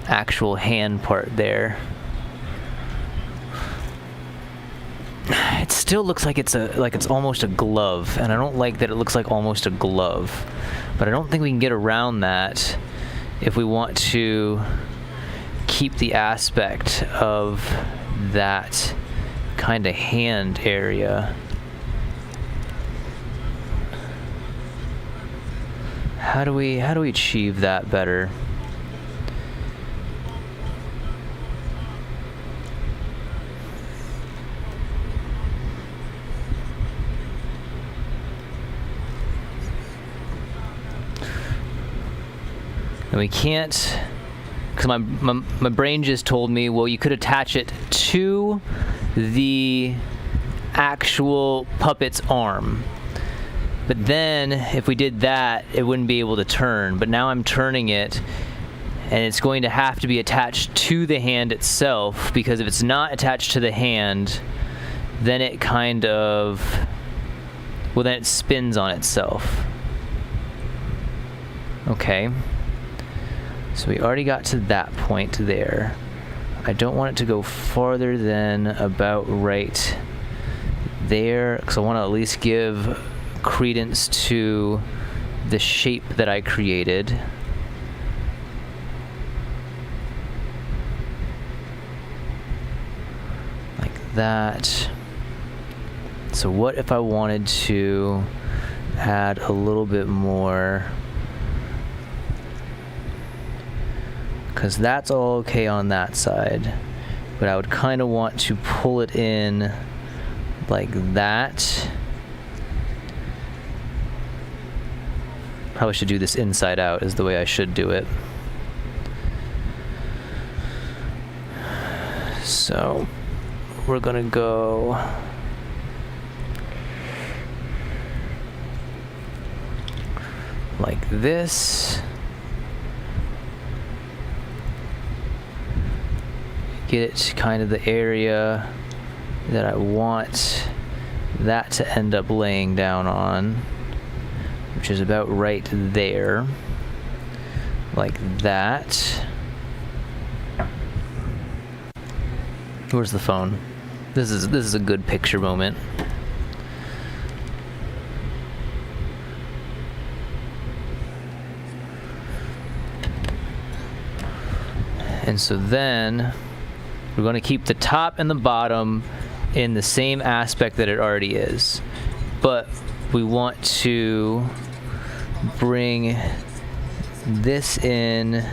actual hand part there. It still looks like it's almost a glove, and I don't like that it looks like almost a glove, but I don't think we can get around that if we want to keep the aspect of that kind of hand area. How do we achieve that better? And we can't, because my brain just told me, well, you could attach it to the actual puppet's arm. But then if we did that, it wouldn't be able to turn. But now I'm turning it, and it's going to have to be attached to the hand itself, because if it's not attached to the hand, then it kind of, well, then it spins on itself. Okay. So we already got to that point there. I don't want it to go farther than about right there, because I want to at least give credence to the shape that I created. Like that. So what if I wanted to add a little bit more? Because that's all okay on that side, but I would kind of want to pull it in like that. Probably should do this inside out is the way I should do it. So we're gonna go like this. Get it kind of the area that I want that to end up laying down on, which is about right there, like that. Where's the phone? This is a good picture moment. And so then we're going to keep the top and the bottom in the same aspect that it already is, but we want to bring this in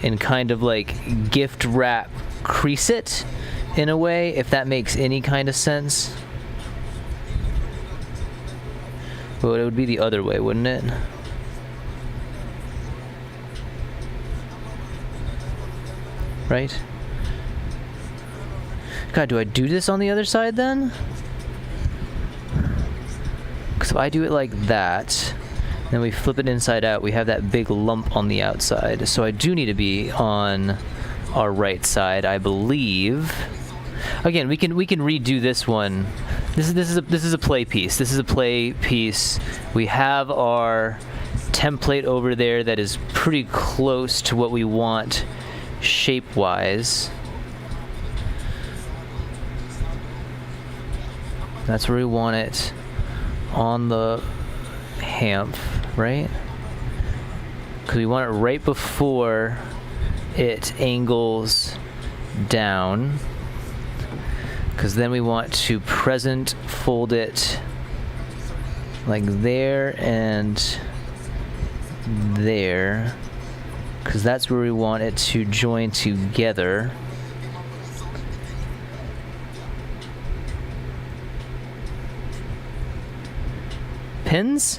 and kind of like gift wrap crease it in a way, if that makes any kind of sense. Well, it would be the other way, wouldn't it? Right? God, do I do this on the other side then? Because if I do it like that, then we flip it inside out, we have that big lump on the outside. So I do need to be on our right side, I believe. Again, we can redo this one. This is a play piece. This is a play piece. We have our template over there that is pretty close to what we want shape-wise. That's where we want it on the hamp, right? Because we want it right before it angles down. Because then we want to present fold it like there and there. Because that's where we want it to join together. Pins?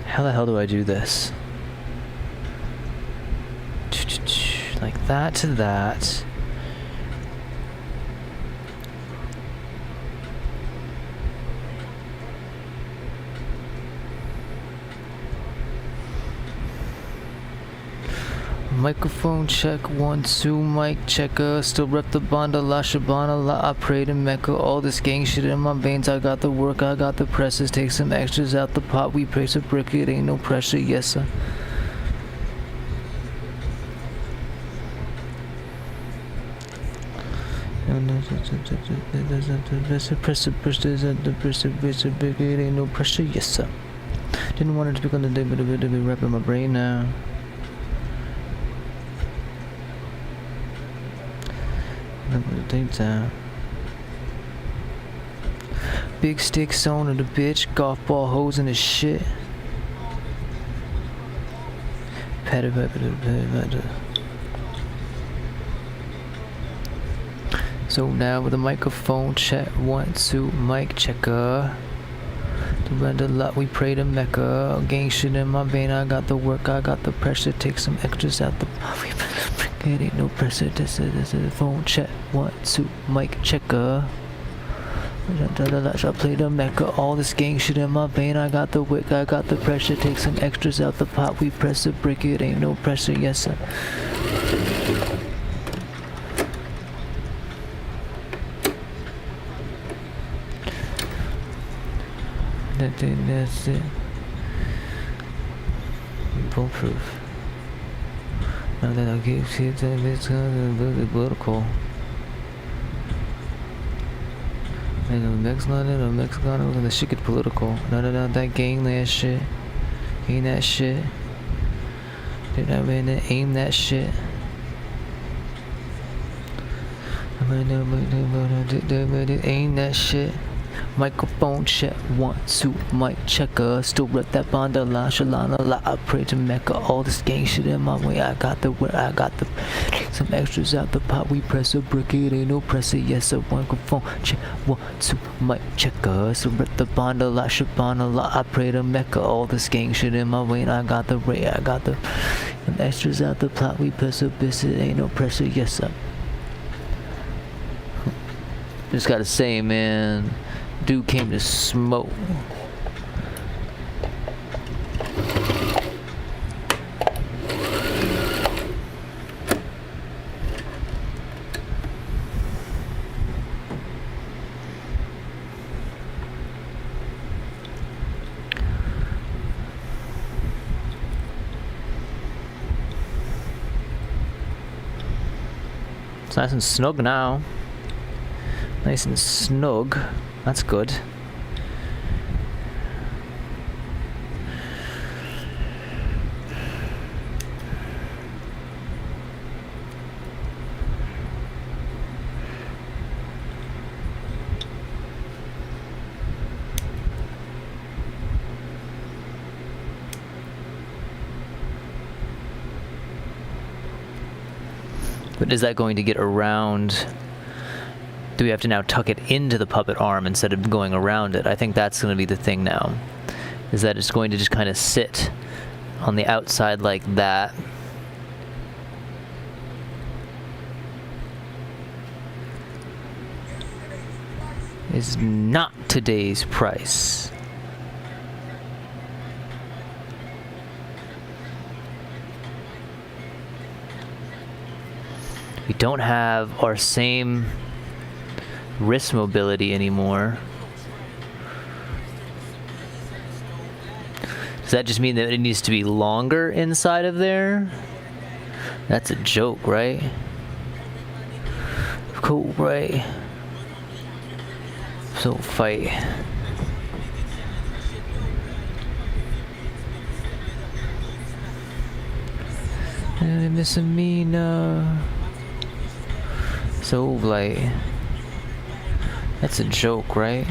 How the hell do I do this? Like that to that. Microphone check, 1, 2, mic checker. Still rep the banda, la shabana, la. I prayed in Mecca. All this gang shit in my veins. I got the work, I got the presses. Take some extras out the pot. We praise a brick, it ain't no pressure, yes sir. It ain't no pressure, yes sir. Didn't want it to be on the day, but it be rapping my brain now. Big sticks on the bitch, golf ball hoes in the shit. So now with the microphone check, 1, 2, mic checker. To render lot, we pray to Mecca. Gang shit in my vein, I got the work, I got the pressure. Take some extras out the. It ain't no pressure, this is a phone check, 1, 2, mic checker. I play the Mecca, all this gang shit in my vein. I got the wick, I got the pressure. Take some extras out the pot, we press the brick. It ain't no pressure, yes sir. That's it. Foolproof. Now that I keep seeing it's gonna be political. And the Mexican and Mexican and the shit get political. None of that gangland shit. Ain't that shit. Did I mean to aim that shit? Aim that shit. Microphone check, 1, 2, mic checker. Still rep that banda, la shalana, la. I pray to Mecca. All this gang shit in my way. I got the where I got the. Some extras out the pot. We press a brick. It ain't no pressure. Yes sir. Microphone check, 1, 2, mic checker. Still rep the banda, la shabana, la. I pray to Mecca. All this gang shit in my way. I got the ray. I got the. Some extras out the pot. We press a biscuit. Ain't no pressure. Yes sir. Just gotta say, man. Dude came to smoke. It's nice and snug now. Nice and snug. That's good. But is that going to get around? Do we have to now tuck it into the puppet arm instead of going around it? I think that's going to be the thing now. Is that it's going to just kind of sit on the outside like that. Is not today's price. We don't have our same wrist mobility anymore. Does that just mean that it needs to be longer inside of there? That's a joke, right? Cool, right? So fight. And missing me now. So like, that's a joke, right?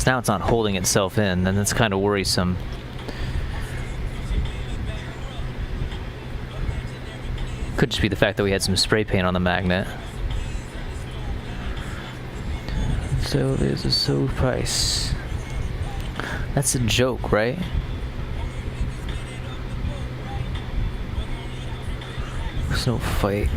Now it's not holding itself in, and that's kind of worrisome. Could just be the fact that we had some spray paint on the magnet. So there's a sold price. That's a joke, right? There's no fight.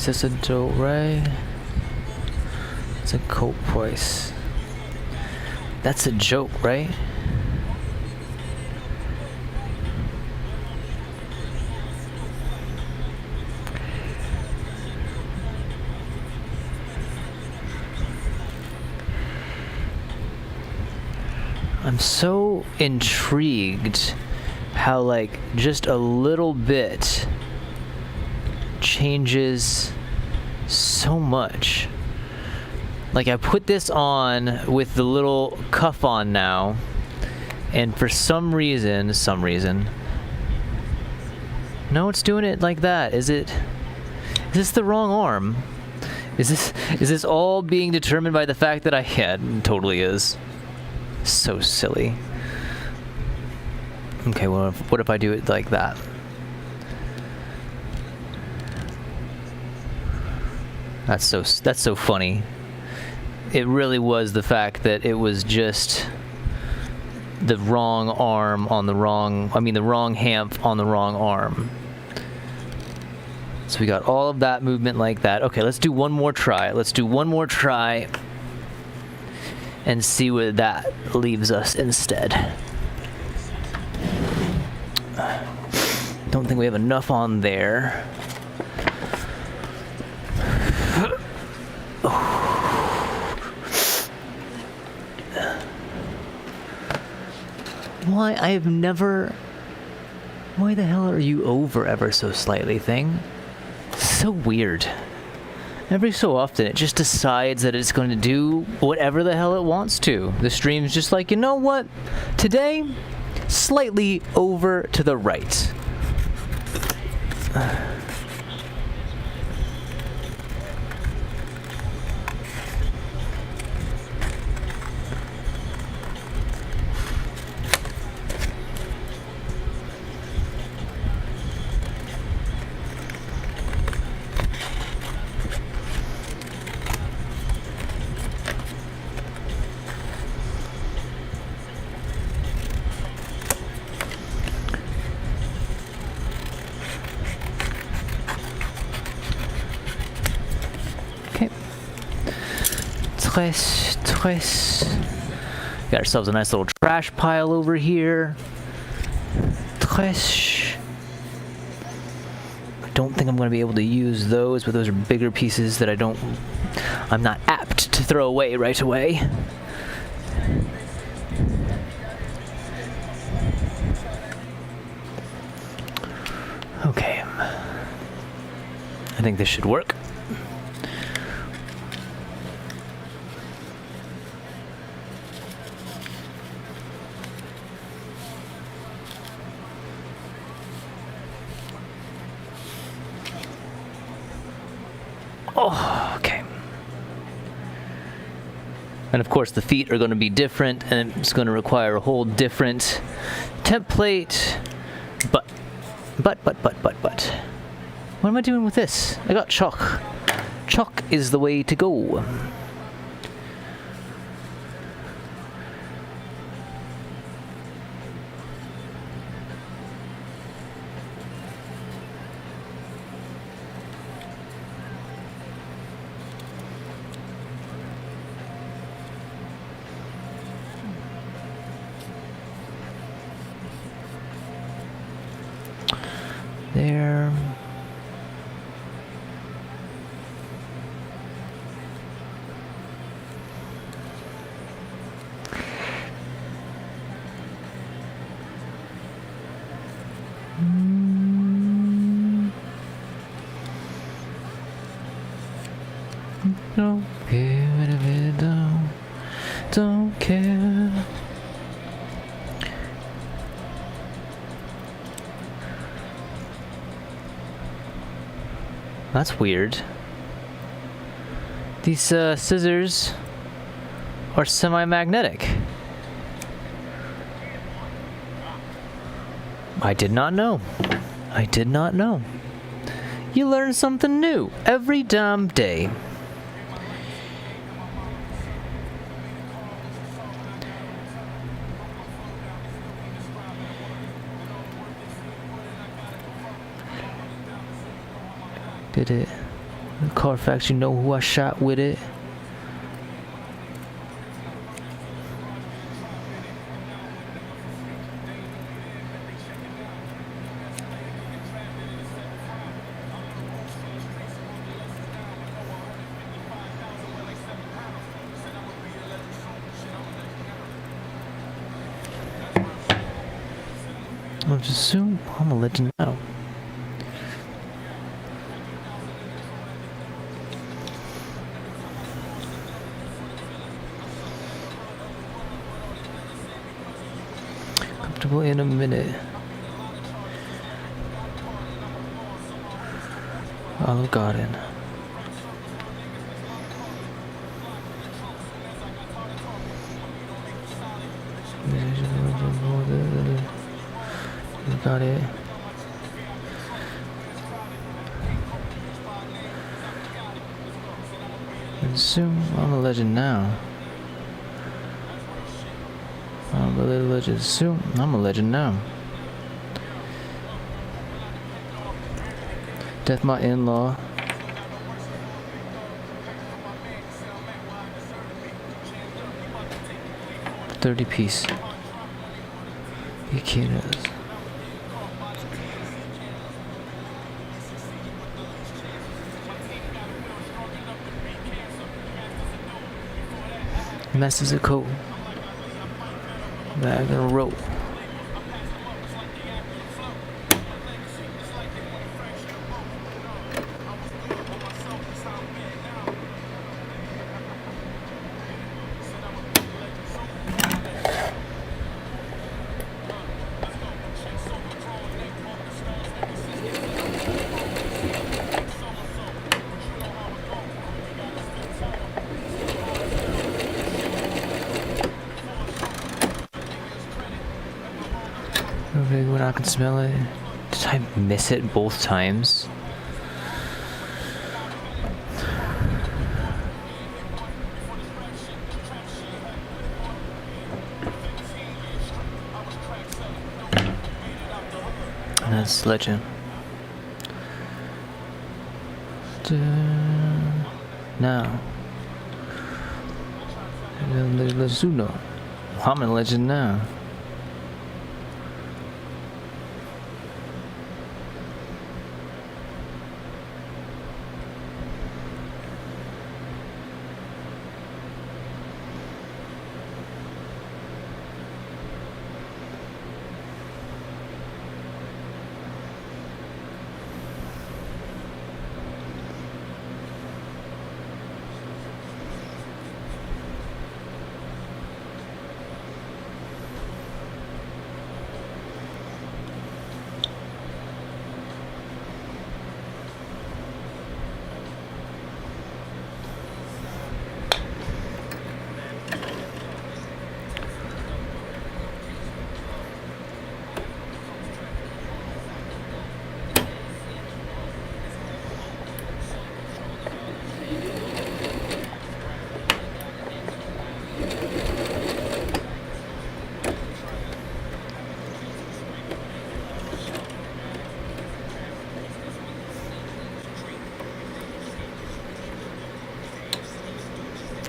That's a joke, right? It's a coat price. That's a joke, right? I'm so intrigued how like just a little bit changes so much. Like I put this on with the little cuff on now, and for some reason, no, it's doing it like that. Is this the wrong arm? Is this all being determined by the fact that yeah, it totally is. So silly. Okay, well, what if I do it like that? That's so funny. It really was the fact that it was just the wrong arm on the wrong, the wrong hamp on the wrong arm. So we got all of that movement like that. Okay, let's do one more try. And see where that leaves us instead. Don't think we have enough on there. Why the hell are you over ever so slightly, thing? So weird. Every so often it just decides that it's going to do whatever the hell it wants to. The stream's just like, you know what? Today, slightly over to the right. Tres. Got ourselves a nice little trash pile over here. Tres. don't think I'm going to be able to use those, but those are bigger pieces that I'm not apt to throw away right away. Okay. I think this should work. Oh, okay. And of course the feet are going to be different, and it's going to require a whole different template. But. What am I doing with this? I got chalk. Chalk is the way to go. There. Don't care, don't care. That's weird. These scissors are semi-magnetic. I did not know. I did not know. You learn something new every damn day. Did it? The Carfax, you know who I shot with it? I'll just assume I'm gonna let you know. In a minute. Olive Garden. You got it. And soon I'm a legend now. I'm a little legend soon. I'm a legend now. Death my in-law. $30 piece. Bikinis. Messes a coat. Bag and a rope. Big when I can smell it. Did I miss it both times? And that's legend. Now. Lezuno. I'm in legend now.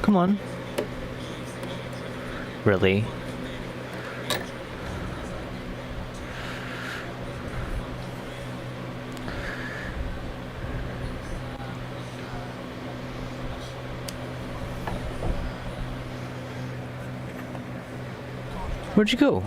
Come on. Really? Where'd you go?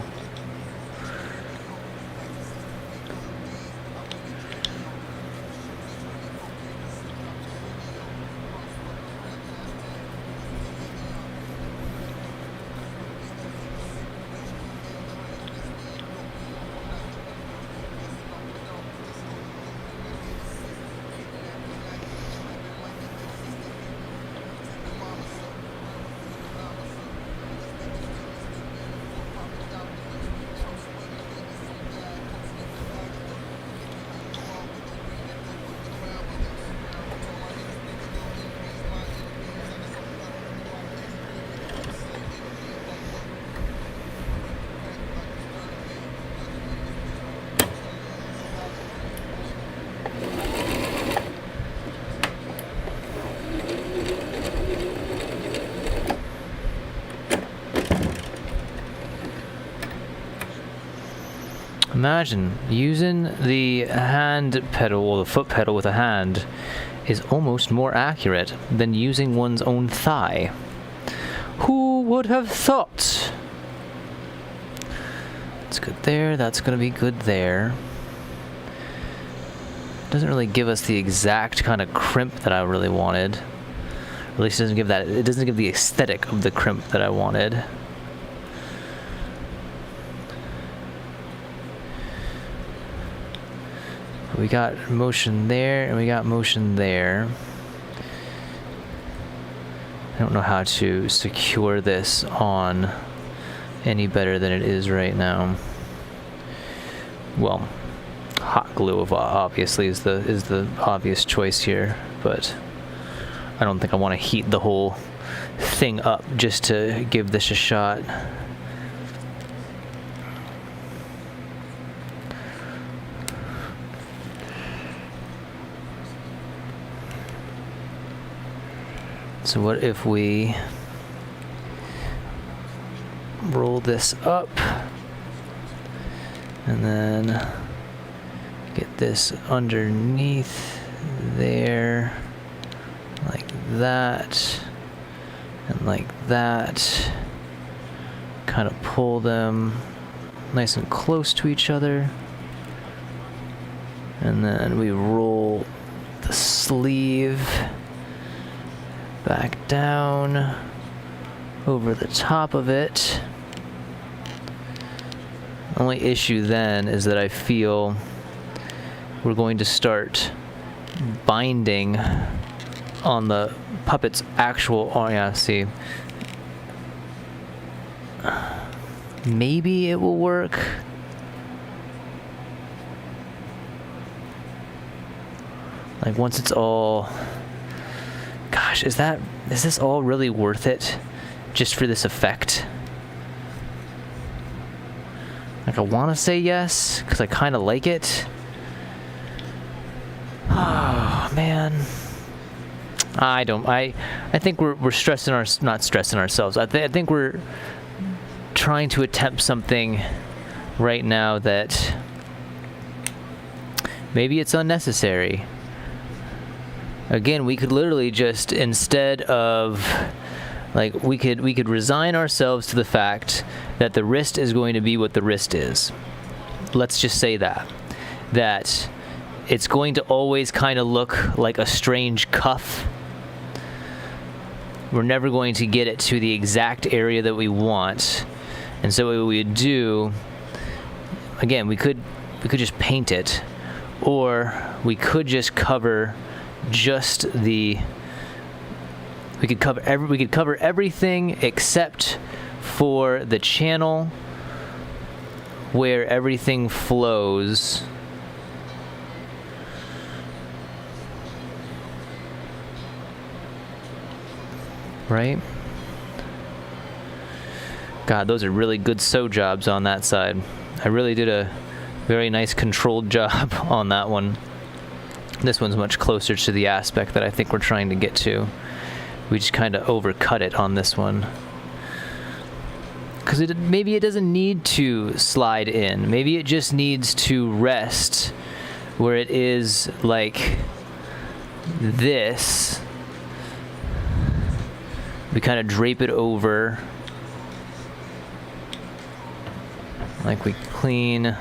Imagine using the hand pedal or the foot pedal with a hand is almost more accurate than using one's own thigh. Who would have thought? That's good there, that's gonna be good there. Doesn't really give us the exact kind of crimp that I really wanted. Or at least it doesn't give the aesthetic of the crimp that I wanted. We got motion there, and we got motion there. I don't know how to secure this on any better than it is right now. Well, hot glue obviously is the obvious choice here, but I don't think I want to heat the whole thing up just to give this a shot. So what if we roll this up and then get this underneath there like that and like that, kind of pull them nice and close to each other, and then we roll the sleeve back down over the top of it. Only issue then is that I feel we're going to start binding on the puppet's actual, oh yeah, see. Maybe it will work. Like once it's all, gosh, is this all really worth it just for this effect? Like I want to say yes because I kind of like it. Oh man, I think we're not stressing ourselves. I think we're trying to attempt something right now that maybe it's unnecessary. Again, we could literally just, instead of, like, we could resign ourselves to the fact that the wrist is going to be what the wrist is. Let's just say that it's going to always kind of look like a strange cuff. We're never going to get it to the exact area that we want. And so what we would do, again, we could just paint it, or we could just cover just the, we could cover everything except for the channel where everything flows. Right? God, those are really good sew jobs on that side. I really did a very nice controlled job on that one. This one's much closer to the aspect that I think we're trying to get to. we just kind of overcut it on this one. Because maybe it doesn't need to slide in. Maybe it just needs to rest where it is like this. We kind of drape it over. Like we clean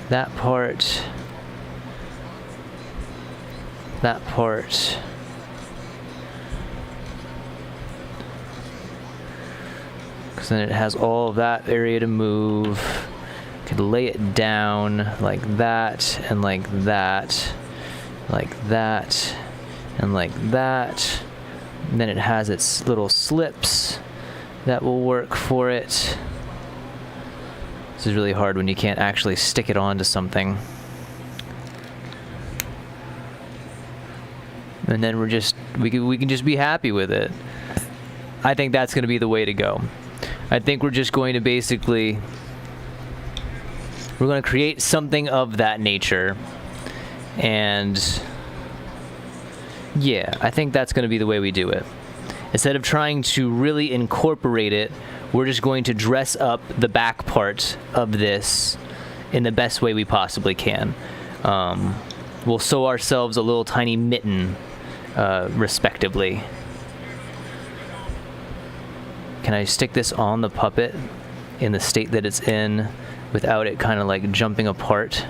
that part. That part. Because then it has all of that area to move. Could lay it down like that, and like that, like that, and like that. And then it has its little slips that will work for it. This is really hard when you can't actually stick it onto something. And then we can just be happy with it. I think that's going to be the way to go. I think we're just going to basically, we're going to create something of that nature. And yeah, I think that's going to be the way we do it. Instead of trying to really incorporate it, we're just going to dress up the back part of this in the best way we possibly can. We'll sew ourselves a little tiny mitten, respectively. Can I stick this on the puppet in the state that it's in without it kind of like jumping apart?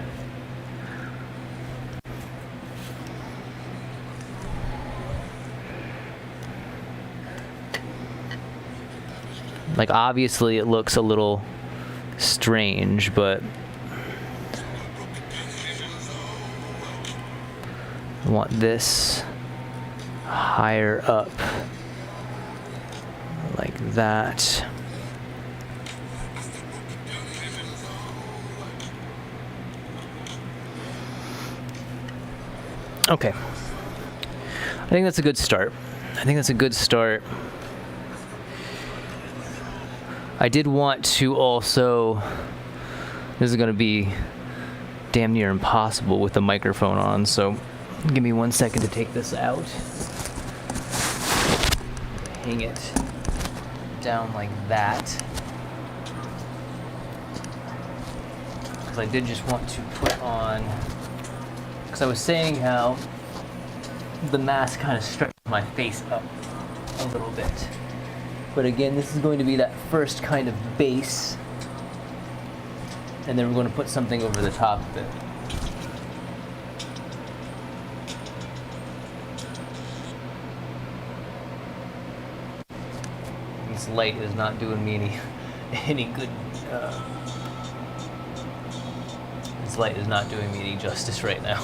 Like, obviously it looks a little strange, but I want this higher up, like that. Okay. I think that's a good start. I did want to also, this is going to be damn near impossible with the microphone on, so give me 1 second to take this out. Hang it down like that. Because I did just want to put on, because I was saying how the mask kind of stretched my face up a little bit. But again, this is going to be that first kind of base, and then we're going to put something over the top of it. This light is not doing me any good. This light is not doing me any justice right now.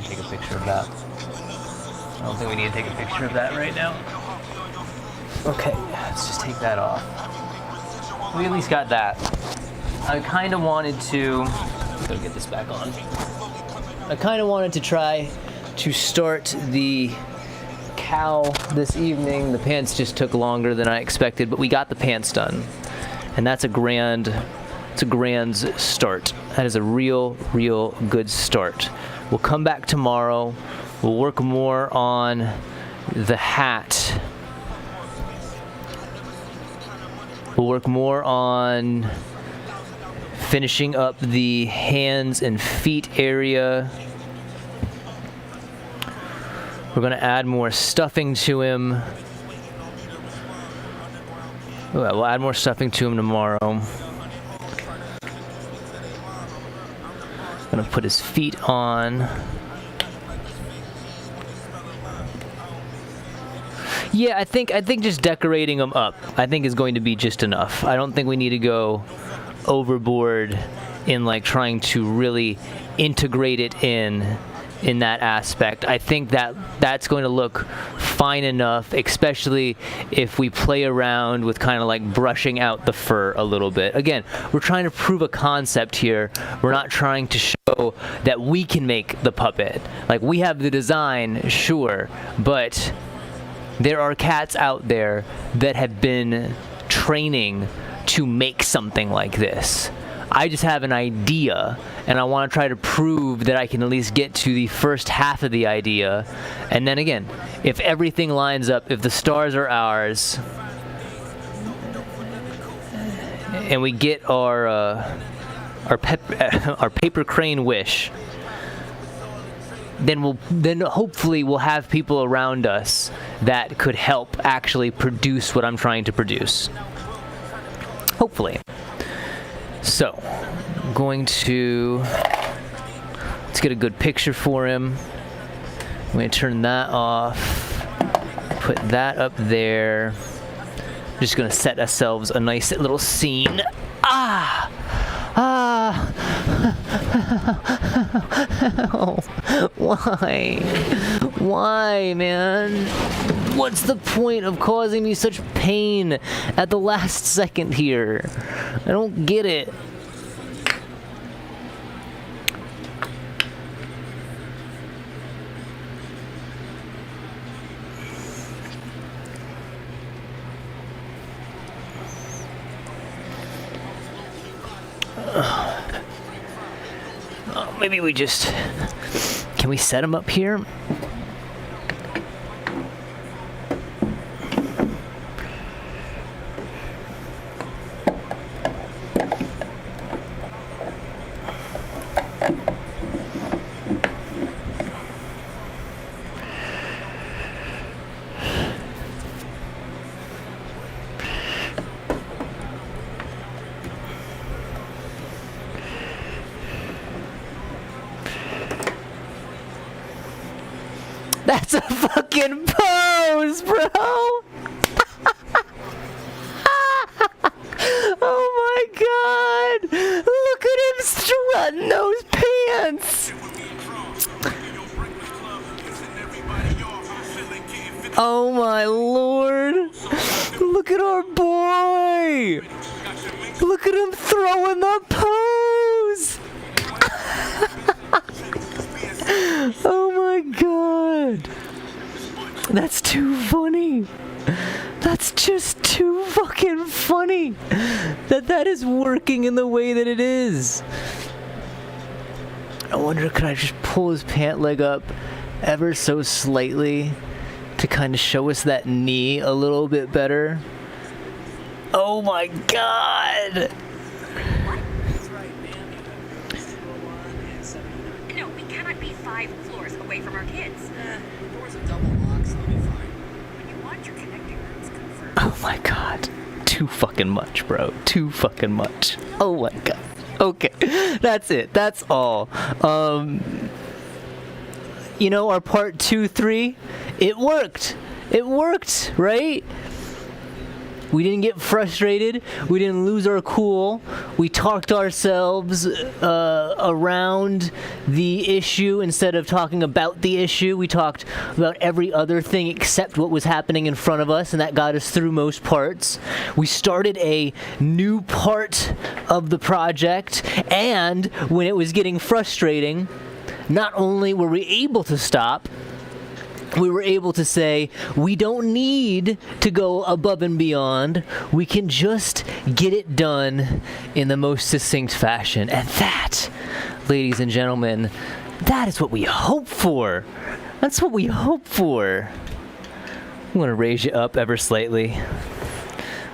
Take a picture of that. I don't think we need to take a picture of that right now. Okay, let's just take that off. We at least got that. I kind of wanted to, go get this back on. I kind of wanted to try to start the cowl this evening. The pants just took longer than I expected, but we got the pants done. And that's a grand start. That is a real good start. We'll come back tomorrow. We'll work more on the hat. We'll work more on finishing up the hands and feet area. We're going to add more stuffing to him. We'll add more stuffing to him tomorrow. Gonna put his feet on. Yeah, I think just decorating them up, I think, is going to be just enough. I don't think we need to go overboard in like trying to really integrate it in that aspect. I think that's going to look fine enough, especially if we play around with kind of like brushing out the fur a little bit. Again, we're trying to prove a concept here. We're not trying to show that we can make the puppet. Like, we have the design, sure, but there are cats out there that have been training to make something like this. I just have an idea, and I want to try to prove that I can at least get to the first half of the idea. And then again, if everything lines up, if the stars are ours, and we get our paper crane wish, then hopefully we'll have people around us that could help actually produce what I'm trying to produce. Hopefully. So, I'm going to, let's get a good picture for him. I'm going to turn that off, put that up there. Just going to set ourselves a nice little scene. Oh, why? Why, man? What's the point of causing me such pain at the last second here? I don't get it. Maybe we just... Can we set him up here? That's a fucking pose, bro! Oh my god! Look at him strutting those pants! Oh my lord! Look at our boy! Look at him throwing the pose! Oh my god! That's too funny! That's just too fucking funny! That is working in the way that it is! I wonder, could I just pull his pant leg up ever so slightly to kind of show us that knee a little bit better? Oh my god! No, we cannot be 5 floors away from our kids. The doors are double locked, so they'll be fine. When you want your connecting rooms confirmed. Oh my god. Too fucking much, bro. Too fucking much. Oh my god. Okay. That's it. That's all. You know, our part 2-3, it worked. It worked, right? We didn't get frustrated. We didn't lose our cool. We talked ourselves around the issue instead of talking about the issue. We talked about every other thing except what was happening in front of us, and that got us through most parts. We started a new part of the project, and when it was getting frustrating, not only were we able to stop, we were able to say, we don't need to go above and beyond. We can just get it done in the most succinct fashion. And that, ladies and gentlemen, that is what we hope for. That's what we hope for. I'm going to raise you up ever slightly.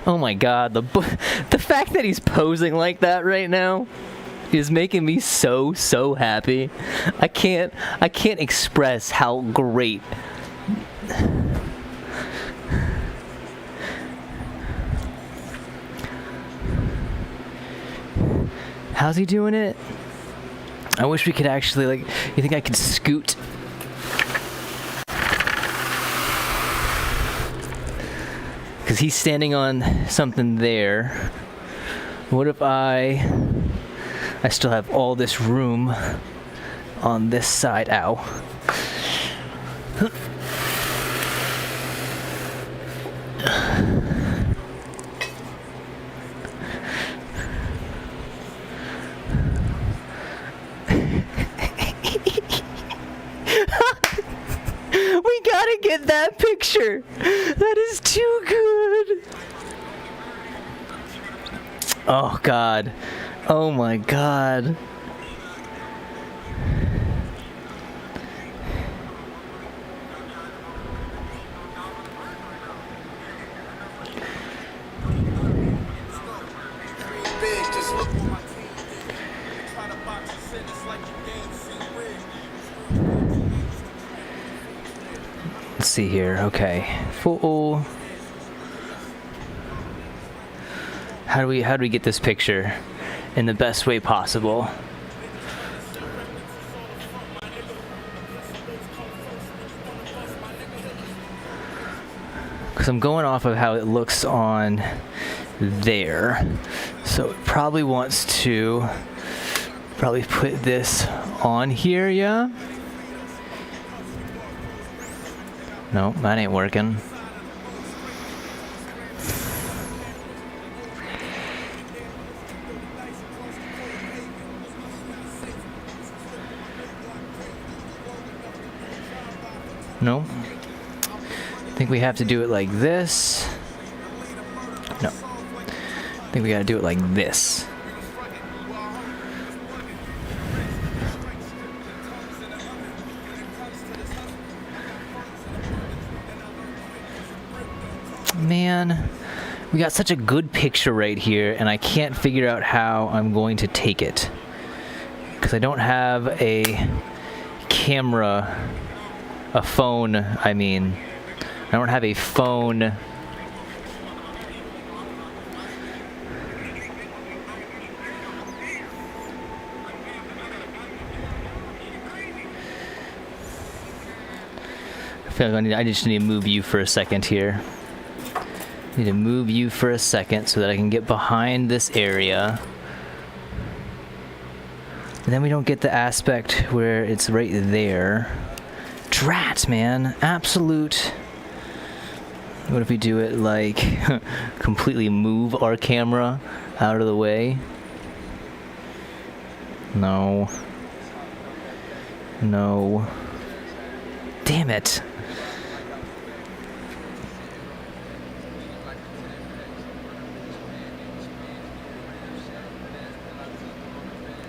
Oh my god, the fact that he's posing like that right now is making me so happy. I can't express how great. How's he doing it? I wish we could actually, like, you think I could scoot? Because he's standing on something there. What if I still have all this room on this side? Ow. We gotta get that picture. That is too good. Oh God. Oh my God. Big, just look what my team did. They try to box us in, it's like the game seemed rigged. Let's see here. Okay. Full. How do we get this picture in the best way possible? Because I'm going off of how it looks on there. So it probably wants to put this on here, yeah? No, that ain't working. No. I think we have to do it like this. No. I think we gotta do it like this. Man, we got such a good picture right here, and I can't figure out how I'm going to take it. Because I don't have a camera, a phone, I mean. I don't have a phone. I feel like I just need to move you for a second here. Need to move you for a second so that I can get behind this area. And then we don't get the aspect where it's right there. Drat, man. Absolute. What if we do it like completely move our camera out of the way? No. No. Damn it.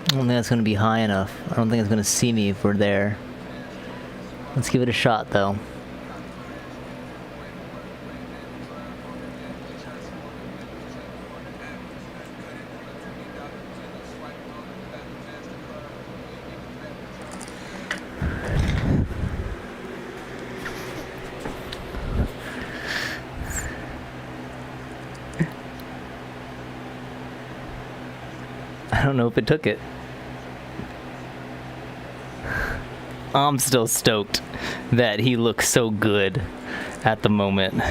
I don't think that's going to be high enough. I don't think it's going to see me if we're there. Let's give it a shot, though. I don't know if it took it. I'm still stoked that he looks so good at the moment. No!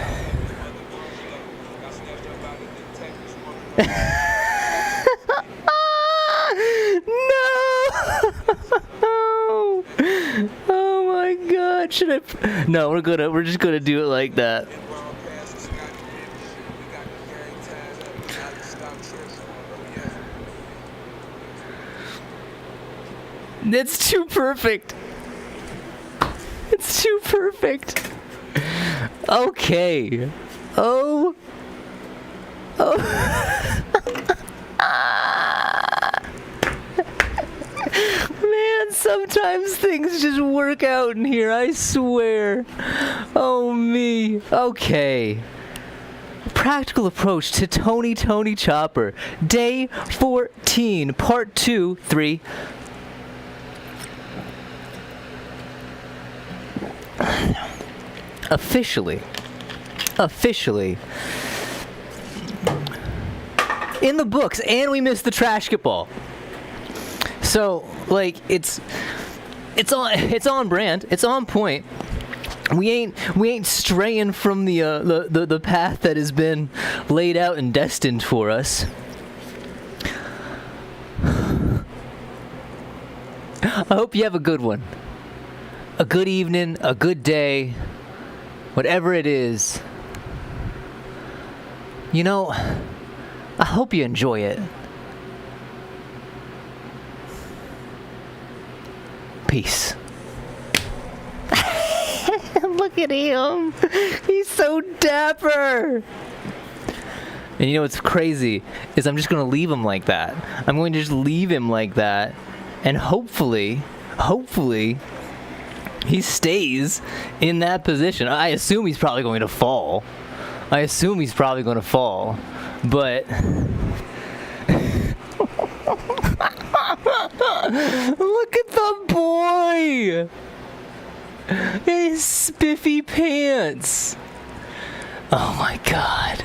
Oh my God! Should I? No, we're just gonna do it like that. It's too perfect. It's too perfect. Okay. Oh. Man, sometimes things just work out in here, I swear. Oh, me. Okay. Practical approach to Tony Chopper. Day 14, part 2, 3. Officially in the books, and we missed the trash ball. So like it's on brand, it's on point. We ain't straying from the path that has been laid out and destined for us. I hope you have a good one. A good evening, a good day, whatever it is. You know, I hope you enjoy it. Peace. Look at him. He's so dapper. And you know what's crazy is I'm just gonna leave him like that. I'm going to just leave him like that, and hopefully, he stays in that position. I assume he's probably going to fall. But look at the boy! His spiffy pants. Oh my god.